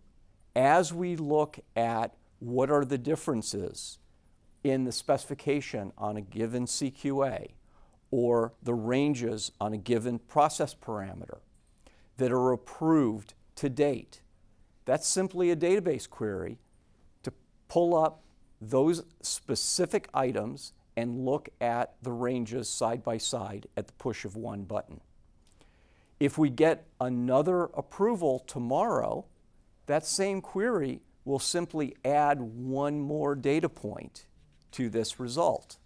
Speaker 4: as we look at what are the differences in the specification on a given CQA or the ranges on a given process parameter that are approved to date, that's simply a database query to pull up those specific items and look at the ranges side by side at the push of one button. If we get another approval tomorrow, that same query will simply add one more data point to this result.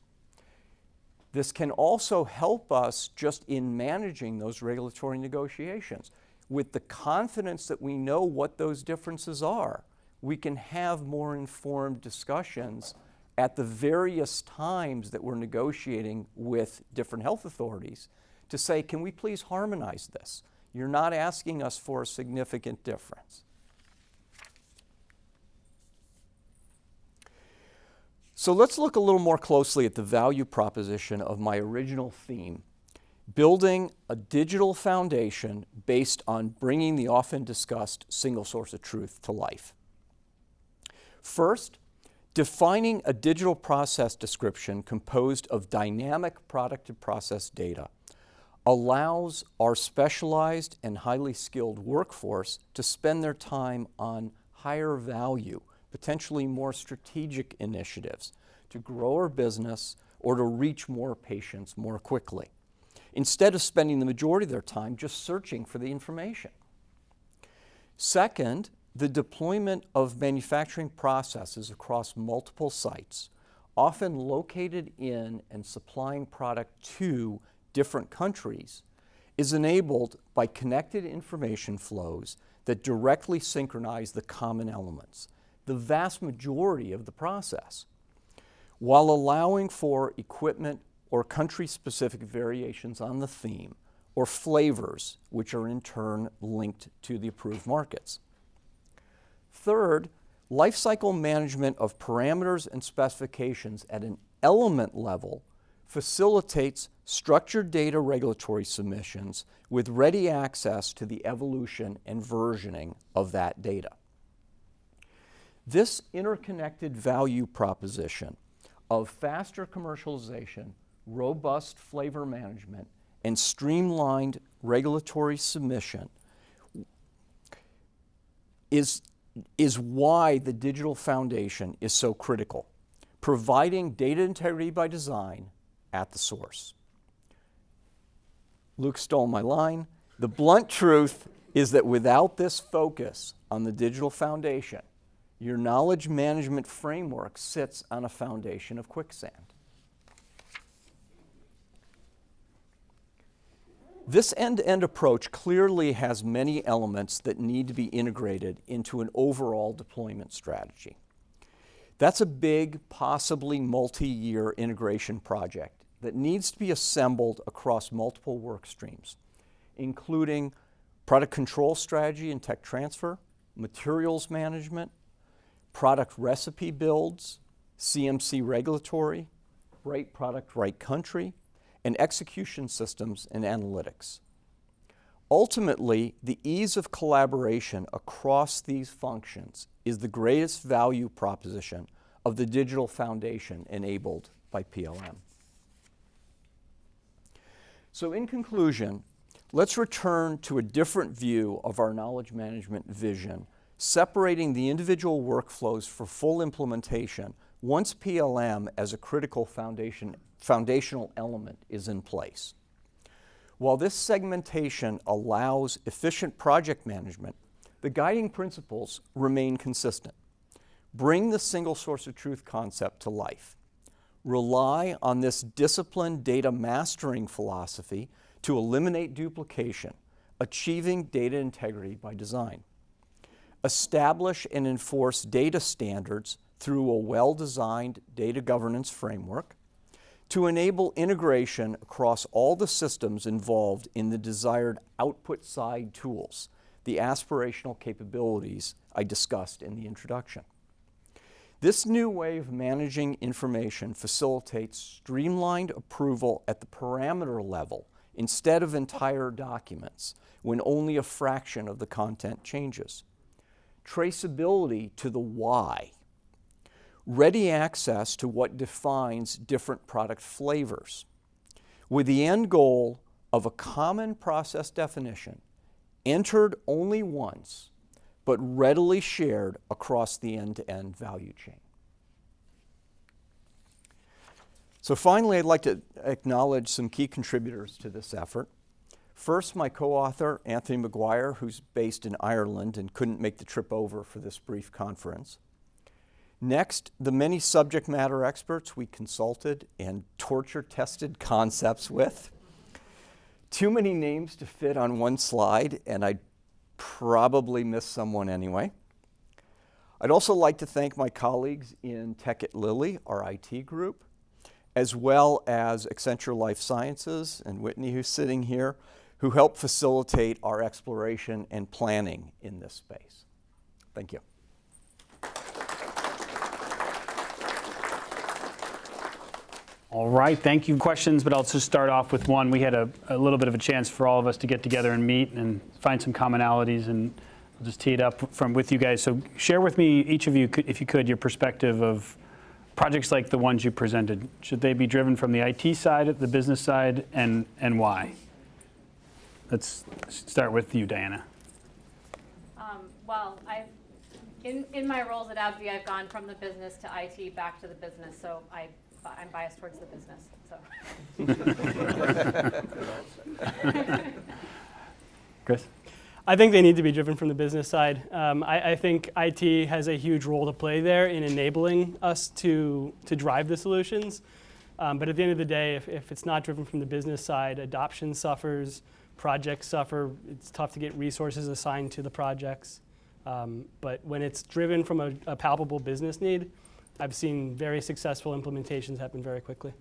Speaker 4: This can also help us just in managing those regulatory negotiations. With the confidence that we know what those differences are, we can have more informed discussions at the various times that we're negotiating with different health authorities to say, can we please harmonize this? You're not asking us for a significant difference. So let's look a little more closely at the value proposition of my original theme, building a digital foundation based on bringing the often discussed single source of truth to life. First, defining a digital process description composed of dynamic product-to-process data allows our specialized and highly skilled workforce to spend their time on higher value, potentially more strategic initiatives to grow our business or to reach more patients more quickly, instead of spending the majority of their time just searching for the information. Second, the deployment of manufacturing processes across multiple sites, often located in and supplying product to different countries, is enabled by connected information flows that directly synchronize the common elements, the vast majority of the process, while allowing for equipment or country-specific variations on the theme or flavors, which are in turn linked to the approved markets. Third, lifecycle management of parameters and specifications at an element level facilitates structured data regulatory submissions with ready access to the evolution and versioning of that data. This interconnected value proposition of faster commercialization, robust flavor management, and streamlined regulatory submission is why the digital foundation is so critical, providing data integrity by design at the source. Luke stole my line. The blunt truth is that without this focus on the digital foundation, your knowledge management framework sits on a foundation of quicksand. This end-to-end approach clearly has many elements that need to be integrated into an overall deployment strategy. That's a big, possibly multi-year integration project that needs to be assembled across multiple work streams, including product control strategy and tech transfer, materials management, product recipe builds, CMC regulatory, right product, right country, and execution systems and analytics. Ultimately, the ease of collaboration across these functions is the greatest value proposition of the digital foundation enabled by PLM. So in conclusion, let's return to a different view of our knowledge management vision, separating the individual workflows for full implementation once PLM as a critical foundational element is in place. While this segmentation allows efficient project management, the guiding principles remain consistent. Bring the single source of truth concept to life. Rely on this disciplined data mastering philosophy to eliminate duplication, achieving data integrity by design. Establish and enforce data standards through a well-designed data governance framework to enable integration across all the systems involved in the desired output side tools, the aspirational capabilities I discussed in the introduction. This new way of managing information facilitates streamlined approval at the parameter level instead of entire documents when only a fraction of the content changes. Traceability to the why. Ready access to what defines different product flavors, with the end goal of a common process definition entered only once, but readily shared across the end-to-end value chain. So finally, I'd like to acknowledge some key contributors to this effort. First, my co-author, Anthony McGuire, who's based in Ireland and couldn't make the trip over for this brief conference. Next, the many subject matter experts we consulted and torture-tested concepts with. Too many names to fit on one slide, and I'd probably miss someone anyway. I'd also like to thank my colleagues in tech at Lilly, our IT group, as well as Accenture Life Sciences and Whitney, who's sitting here, who helped facilitate our exploration and planning in this space. Thank you.
Speaker 1: All right, thank you. Questions, but I'll just start off with one. We had a little bit of a chance for all of us to get together and meet and find some commonalities, and I'll just tee it up with you guys. So share with me, each of you, if you could, your perspective of projects like the ones you presented. Should they be driven from the IT side, the business side, and why? Let's start with you, Diana.
Speaker 2: Well, in my roles at AbbVie, I've gone from the business to IT back to the business, so I'm biased towards the business. So.
Speaker 1: Chris?
Speaker 3: I think they need to be driven from the business side. I think IT has a huge role to play there in enabling us to drive the solutions. But at the end of the day, if it's not driven from the business side, adoption suffers, projects suffer. It's tough to get resources assigned to the projects. But when it's driven from a palpable business need, I've seen very successful implementations happen very quickly.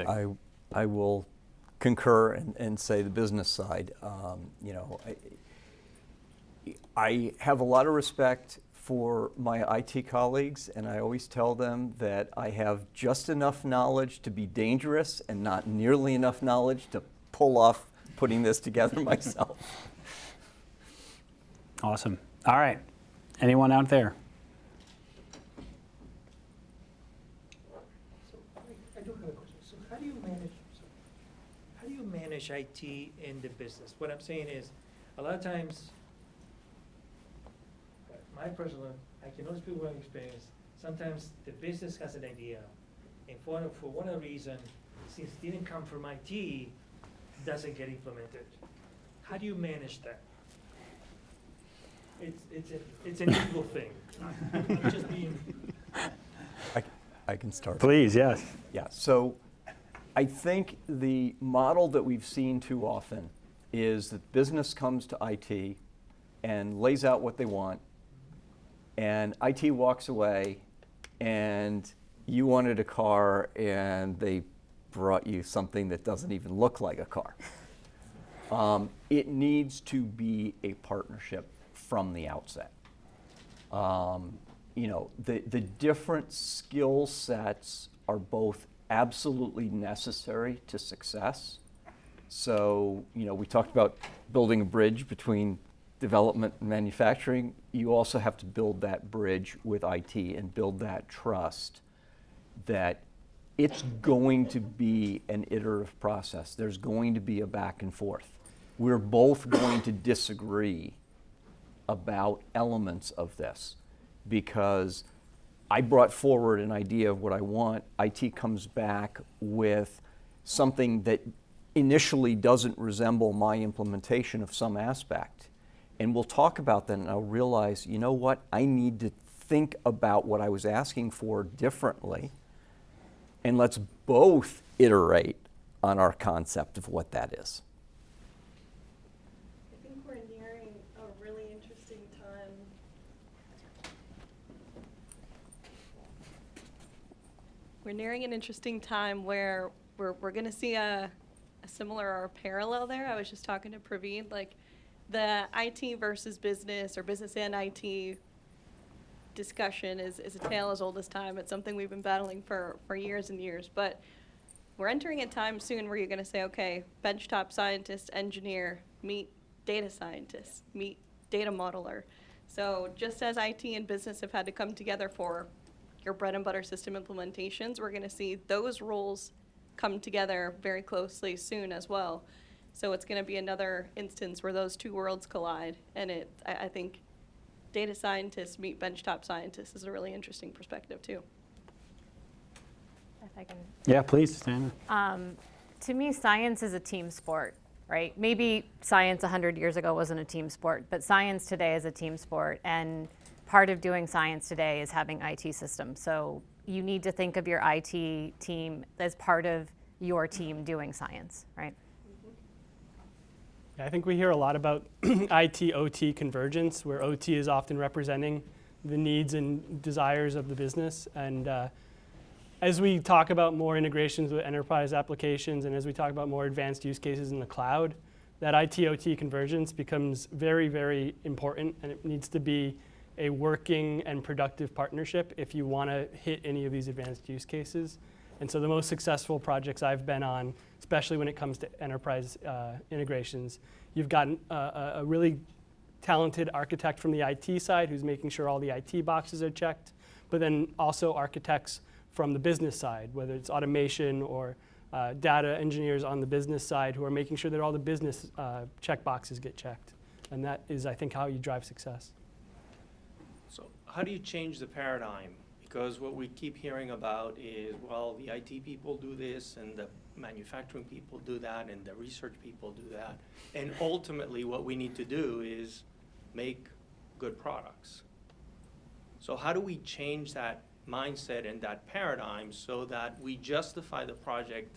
Speaker 4: I will concur and say the business side. I have a lot of respect for my IT colleagues, and I always tell them that I have just enough knowledge to be dangerous and not nearly enough knowledge to pull off putting this together myself.
Speaker 1: Awesome. All right. Anyone out there?
Speaker 5: I do have a question. So how do you manage IT in the business? What I'm saying is, a lot of times, my personal, I can only speak from experience, sometimes the business has an idea, and for whatever reason, since it didn't come from IT, it doesn't get implemented. How do you manage that? It's a difficult thing. I'm just being.
Speaker 4: I can start.
Speaker 1: Please, yes.
Speaker 4: Yeah, so I think the model that we've seen too often is that business comes to IT and lays out what they want, and IT walks away, and you wanted a car, and they brought you something that doesn't even look like a car. It needs to be a partnership from the outset. The different skill sets are both absolutely necessary to success. So, we talked about building a bridge between development and manufacturing. You also have to build that bridge with IT and build that trust that it's going to be an iterative process. There's going to be a back and forth. We're both going to disagree about elements of this, because I brought forward an idea of what I want. IT comes back with something that initially doesn't resemble my implementation of some aspect. And we'll talk about that, and I'll realize, you know what, I need to think about what I was asking for differently, and let's both iterate on our concept of what that is.
Speaker 6: I think we're nearing a really interesting time. We're nearing an interesting time where we're going to see a similar or a parallel there. I was just talking to Praveen, like the IT versus business or business and IT discussion is a tale as old as time. It's something we've been battling for years and years. But we're entering a time soon where you're going to say, okay, benchtop scientist, engineer, meet data scientist, meet data modeler. So just as IT and business have had to come together for your bread and butter system implementations, we're going to see those roles come together very closely soon as well. So it's going to be another instance where those two worlds collide. And I think data scientists meet benchtop scientists is a really interesting perspective too.
Speaker 2: If I can.
Speaker 1: Yeah, please, Diana.
Speaker 2: To me, science is a team sport, right? Maybe science 100 years ago wasn't a team sport, but science today is a team sport. And part of doing science today is having IT systems. So you need to think of your IT team as part of your team doing science, right?
Speaker 3: I think we hear a lot about IT-OT convergence, where OT is often representing the needs and desires of the business. And as we talk about more integrations with enterprise applications, and as we talk about more advanced use cases in the cloud, that IT-OT convergence becomes very, very important, and it needs to be a working and productive partnership if you want to hit any of these advanced use cases. And so the most successful projects I've been on, especially when it comes to enterprise integrations, you've got a really talented architect from the IT side who's making sure all the IT boxes are checked, but then also architects from the business side, whether it's automation or data engineers on the business side who are making sure that all the business check boxes get checked. And that is, I think, how you drive success.
Speaker 7: So how do you change the paradigm? Because what we keep hearing about is, well, the IT people do this, and the manufacturing people do that, and the research people do that. And ultimately, what we need to do is make good products. So how do we change that mindset and that paradigm so that we justify the project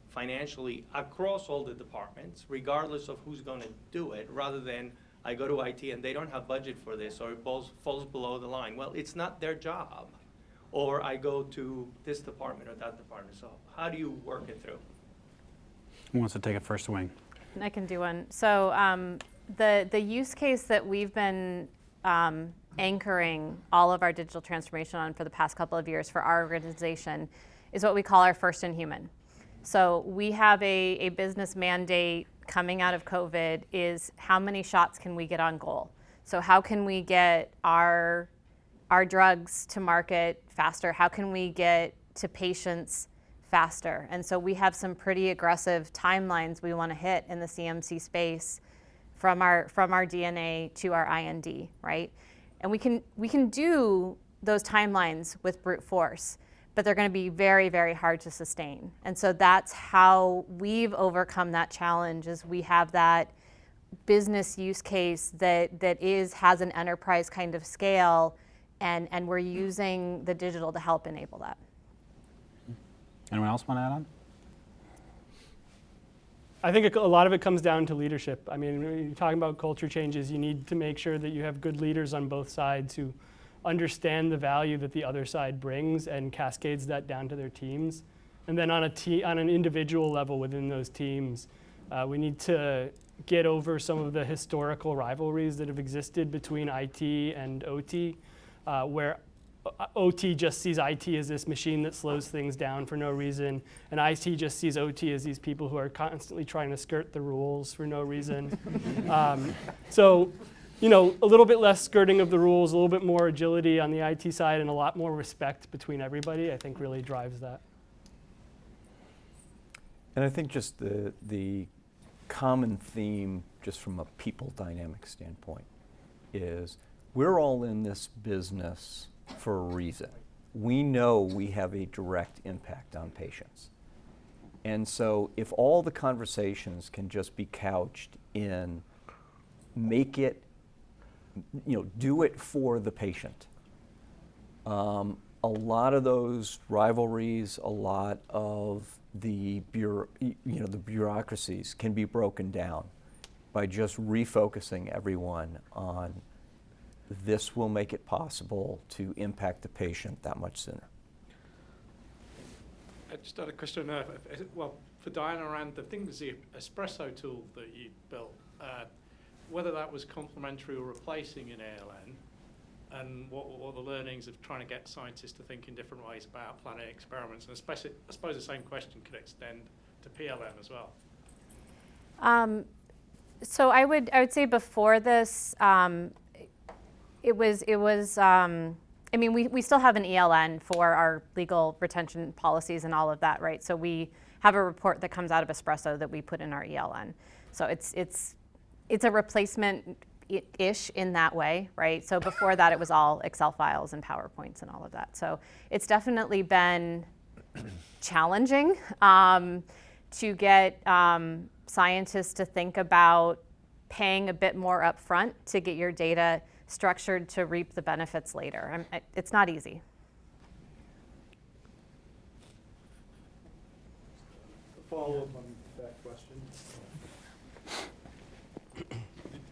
Speaker 7: financially across all the departments, regardless of who's going to do it, rather than I go to IT and they don't have budget for this, or it falls below the line. Well, it's not their job. Or I go to this department or that department. So how do you work it through?
Speaker 1: Who wants to take a first swing?
Speaker 2: I can do one. So the use case that we've been anchoring all of our digital transformation on for the past couple of years for our organization is what we call our first in human. So we have a business mandate coming out of COVID is how many shots can we get on goal? So how can we get our drugs to market faster? How can we get to patients faster? And so we have some pretty aggressive timelines we want to hit in the CMC space from our DNA to our IND, right? And we can do those timelines with brute force, but they're going to be very, very hard to sustain. And so that's how we've overcome that challenge, is we have that business use case that has an enterprise kind of scale, and we're using the digital to help enable that.
Speaker 1: Anyone else want to add on?
Speaker 3: I think a lot of it comes down to leadership. I mean, when you're talking about culture changes, you need to make sure that you have good leaders on both sides who understand the value that the other side brings and cascades that down to their teams. And then on an individual level within those teams, we need to get over some of the historical rivalries that have existed between IT and OT, where OT just sees IT as this machine that slows things down for no reason, and IT just sees OT as these people who are constantly trying to skirt the rules for no reason. So, you know, a little bit less skirting of the rules, a little bit more agility on the IT side, and a lot more respect between everybody, I think really drives that.
Speaker 4: And I think just the common theme, just from a people dynamic standpoint, is we're all in this business for a reason. We know we have a direct impact on patients. And so if all the conversations can just be couched in make it, do it for the patient. A lot of those rivalries, a lot of the bureaucracies can be broken down by just refocusing everyone on this will make it possible to impact the patient that much sooner.
Speaker 8: I just had a question. For Diana, around the espresso tool that you built, whether that was complementary or replacing an ALN, and what the learnings of trying to get scientists to think in different ways about planning experiments, and especially, I suppose the same question could extend to PLM as well.
Speaker 2: So I would say before this, it was. We still have an ELN for our legal retention policies and all of that, right? So we have a report that comes out of Espresso that we put in our ELN. So it's a replacement-ish in that way, right? So before that, it was all Excel files and PowerPoints and all of that. So it's definitely been challenging to get scientists to think about paying a bit more upfront to get your data structured to reap the benefits later. It's not easy.
Speaker 9: A follow-up on that question.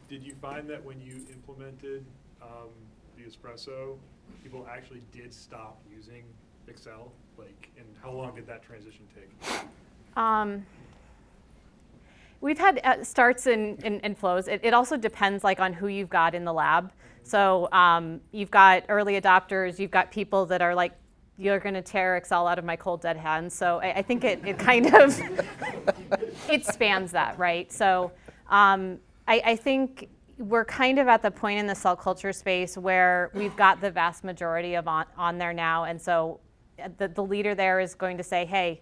Speaker 9: Did you find that when you implemented the Espresso, people actually did stop using Excel? And how long did that transition take?
Speaker 2: We've had starts and flows. It also depends on who you've got in the lab. So you've got early adopters, you've got people that are you're going to tear Excel out of my cold dead hands. So I think it kind of, it spans that, right? So I think we're kind of at the point in the cell culture space where we've got the vast majority of on there now. And so the leader there is going to say, hey,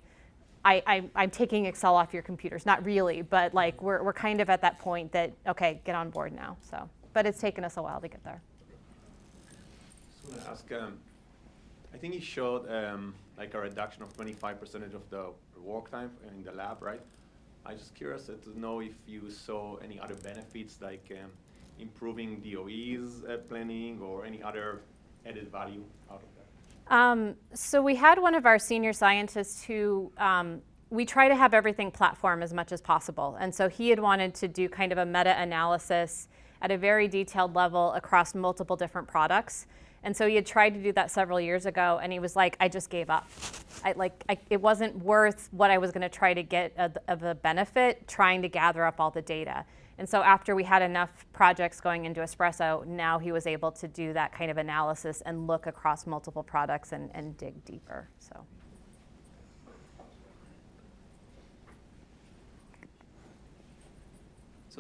Speaker 2: I'm taking Excel off your computers. Not really, but like we're kind of at that point that, okay, get on board now. So, but it's taken us a while to get there.
Speaker 10: I want to ask, I think you showed like a reduction of 25% of the work time in the lab, right? I'm just curious to know if you saw any other benefits like improving DOE's planning or any other added value out of that.
Speaker 2: So we had one of our senior scientists who, we try to have everything platform as much as possible. And so he had wanted to do kind of a meta-analysis at a very detailed level across multiple different products. And so he had tried to do that several years ago, and he was like, I just gave up. It wasn't worth what I was going to try to get of a benefit trying to gather up all the data. And so after we had enough projects going into Espresso, now he was able to do that kind of analysis and look across multiple products and dig deeper.
Speaker 11: So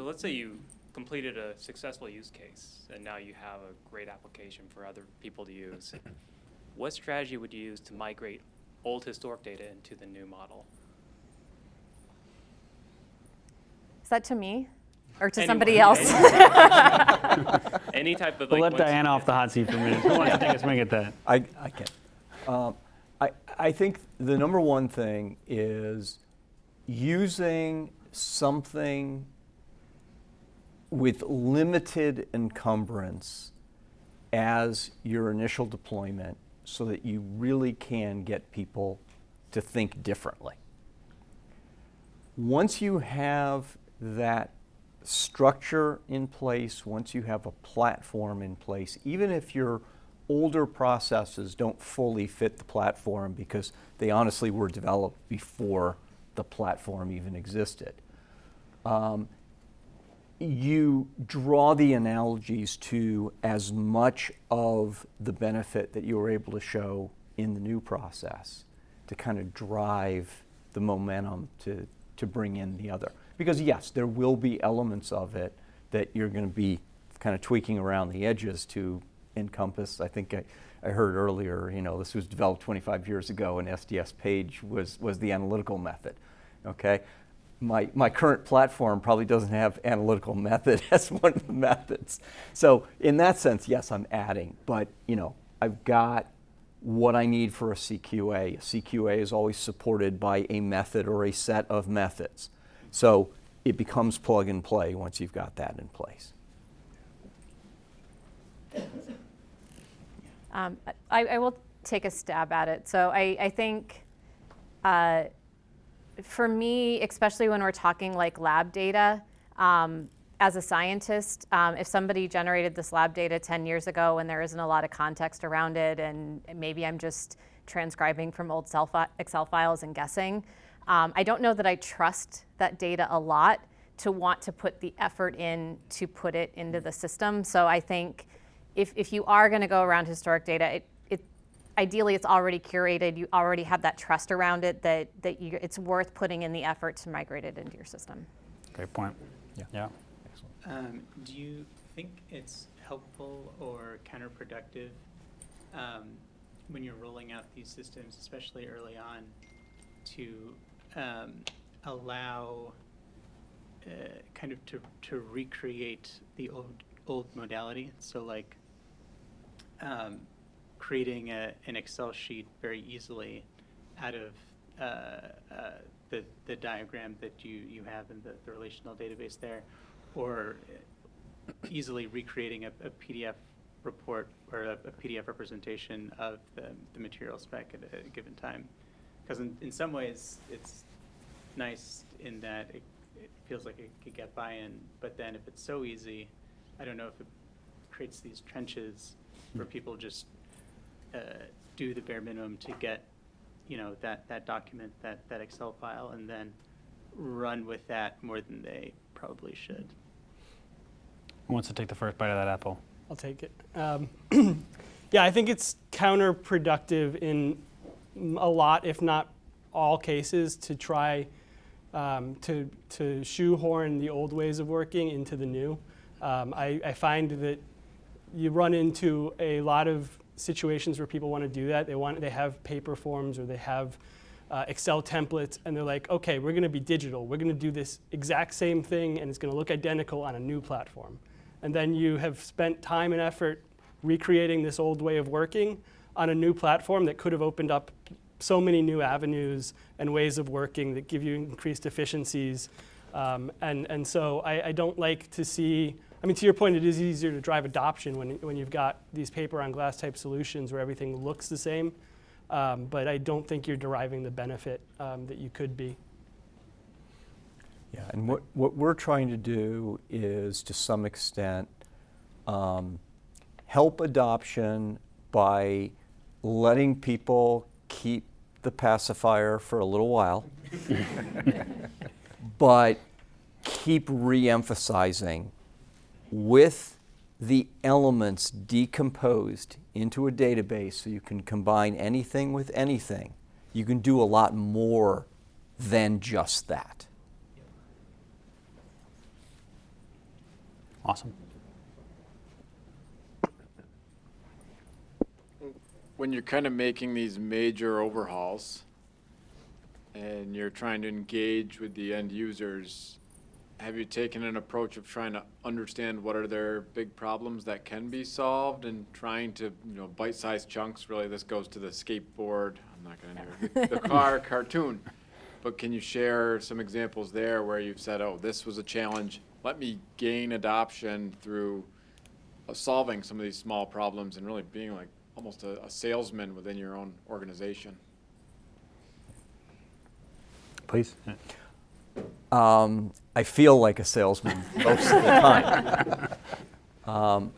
Speaker 11: let's say you completed a successful use case and now you have a great application for other people to use. What strategy would you use to migrate old historic data into the new model?
Speaker 2: Is that to me or to
Speaker 11: Anyone,
Speaker 2: somebody else?
Speaker 11: Any type of
Speaker 1: We'll
Speaker 11: like.
Speaker 1: let Diana off the hot seat for a minute. Who wants to take a swing at that?
Speaker 4: I can. I think the number one thing is using something with limited encumbrance as your initial deployment so that you really can get people to think differently. Once you have that structure in place, once you have a platform in place, even if your older processes don't fully fit the platform because they honestly were developed before the platform even existed, you draw the analogies to as much of the benefit that you were able to show in the new process to kind of drive the momentum to bring in the other. Because yes, there will be elements of it that you're going to be kind of tweaking around the edges to encompass. I think I heard earlier, this was developed 25 years ago and SDS Page was the analytical method, okay? My current platform probably doesn't have analytical method as one of the methods. So in that sense, yes, I'm adding, but I've got what I need for a CQA. A CQA is always supported by a method or a set of methods. So it becomes plug and play once you've got that in place.
Speaker 2: I will take a stab at it. So I think for me, especially when we're talking like lab data, as a scientist, if somebody generated this lab data 10 years ago and there isn't a lot of context around it and maybe I'm just transcribing from old Excel files and guessing, I don't know that I trust that data a lot to want to put the effort in to put it into the system. So I think if you are going to go around historic data, ideally it's already curated, you already have that trust around it that it's worth putting in the effort to migrate it into your system.
Speaker 1: Great point. Yeah.
Speaker 12: Do you think it's helpful or counterproductive when you're rolling out these systems, especially early on, to allow kind of to recreate the old modality? So like creating an Excel sheet very easily out of the diagram that you have in the relational database there, or easily recreating a PDF report or a PDF representation of the material spec at a given time. Because in some ways it's nice in that it feels like it could get buy-in, but then if it's so easy, I don't know if it creates these trenches where people just do the bare minimum to get that document, that Excel file, and then run with that more than they probably should.
Speaker 1: Who wants to take the first bite of that apple?
Speaker 3: I'll take it. Yeah, I think it's counterproductive in a lot, if not all cases, to try to shoehorn the old ways of working into the new. I find that you run into a lot of situations where people want to do that. They have paper forms or they have Excel templates, and they're like, okay, we're going to be digital. We're going to do this exact same thing, and it's going to look identical on a new platform. And then you have spent time and effort recreating this old way of working on a new platform that could have opened up so many new avenues and ways of working that give you increased efficiencies. And so I don't like to see, I mean, to your point, it is easier to drive adoption when you've got these paper on glass type solutions where everything looks the same. But I don't think you're deriving the benefit that you could be.
Speaker 4: Yeah, and what we're trying to do is, to some extent, help adoption by letting people keep the pacifier for a little while, but keep re-emphasizing with the elements decomposed into a database so you can combine anything with anything. You can do a lot more than just that.
Speaker 1: Awesome.
Speaker 13: When you're kind of making these major overhauls and you're trying to engage with the end users, have you taken an approach of trying to understand what are their big problems that can be solved and trying to, bite-sized chunks? Really, this goes to the skateboard, I'm not going to do it, the car cartoon. But can you share some examples there where you've said, oh, this was a challenge, let me gain adoption through solving some of these small problems and really being like almost a salesman within your own organization?
Speaker 1: Please.
Speaker 4: I feel like a salesman most of the time.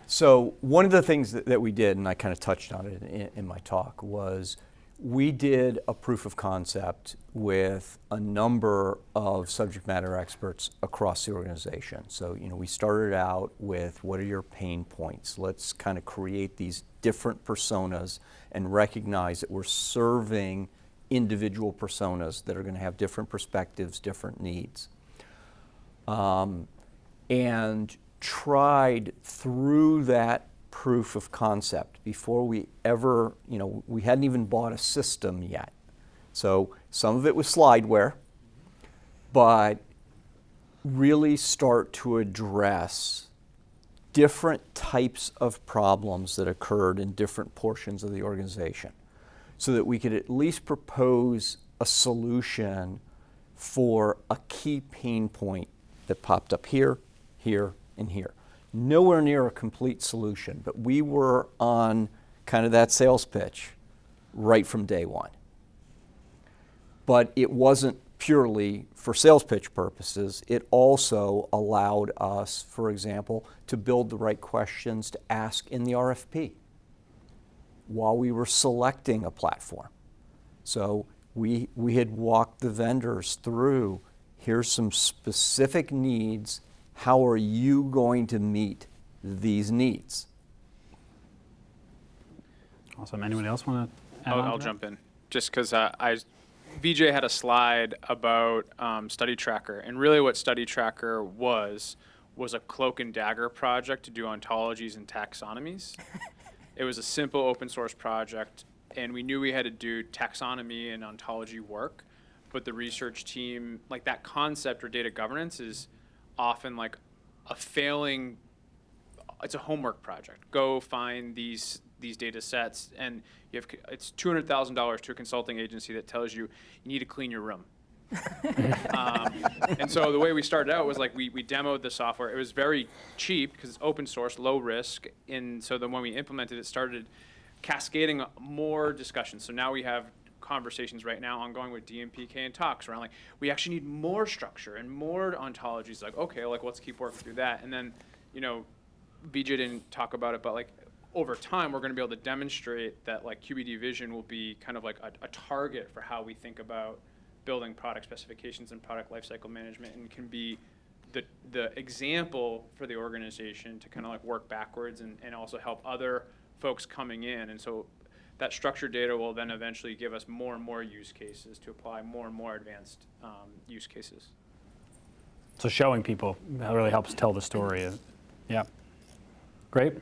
Speaker 4: So one of the things that we did, and I kind of touched on it in my talk, was we did a proof of concept with a number of subject matter experts across the organization. So, we started out with, what are your pain points? Let's kind of create these different personas and recognize that we're serving individual personas that are going to have different perspectives, different needs. And tried through that proof of concept before we ever, we hadn't even bought a system yet. So some of it was slideware, but really start to address different types of problems that occurred in different portions of the organization so that we could at least propose a solution for a key pain point that popped up here, here, and here. Nowhere near a complete solution, but we were on kind of that sales pitch right from day one. But it wasn't purely for sales pitch purposes. It also allowed us, for example, to build the right questions to ask in the RFP while we were selecting a platform. So we had walked the vendors through, here's some specific needs, how are you going to meet these needs?
Speaker 1: Awesome. Anyone else want to add on to
Speaker 14: I'll
Speaker 1: that?
Speaker 14: jump in, just because VJ had a slide about Study Tracker, and really what Study Tracker was a cloak and dagger project to do ontologies and taxonomies. It was a simple open source project, and we knew we had to do taxonomy and ontology work, but the research team, like that concept or data governance is often like a failing, it's a homework project. Go find these data sets, and it's $200,000 to a consulting agency that tells you need to clean your room. And so the way we started out was like we demoed the software. It was very cheap because it's open source, low risk. And so then when we implemented it, started cascading more discussions. So now we have conversations right now ongoing with DMPK and talks around like we actually need more structure and more ontologies. Like, okay, like let's keep working through that. And then, VJ didn't talk about it, but like over time we're going to be able to demonstrate that like QbDVision will be kind of like a target for how we think about building product specifications and product lifecycle management, and can be the example for the organization to kind of like work backwards and also help other folks coming in. And so That structured data will then eventually give us more and more use cases to apply more and more advanced use cases.
Speaker 1: So showing people that really helps tell the story. Yeah. Great.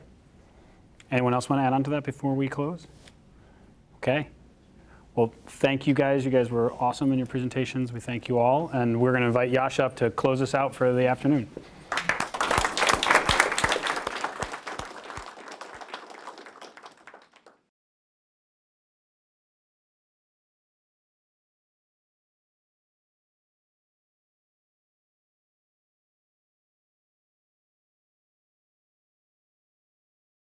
Speaker 1: Anyone else want to add on to that before we close? Okay. Well, thank you guys. You guys were awesome in your presentations. We thank you all. And we're going to invite Yash up to close us out for the afternoon.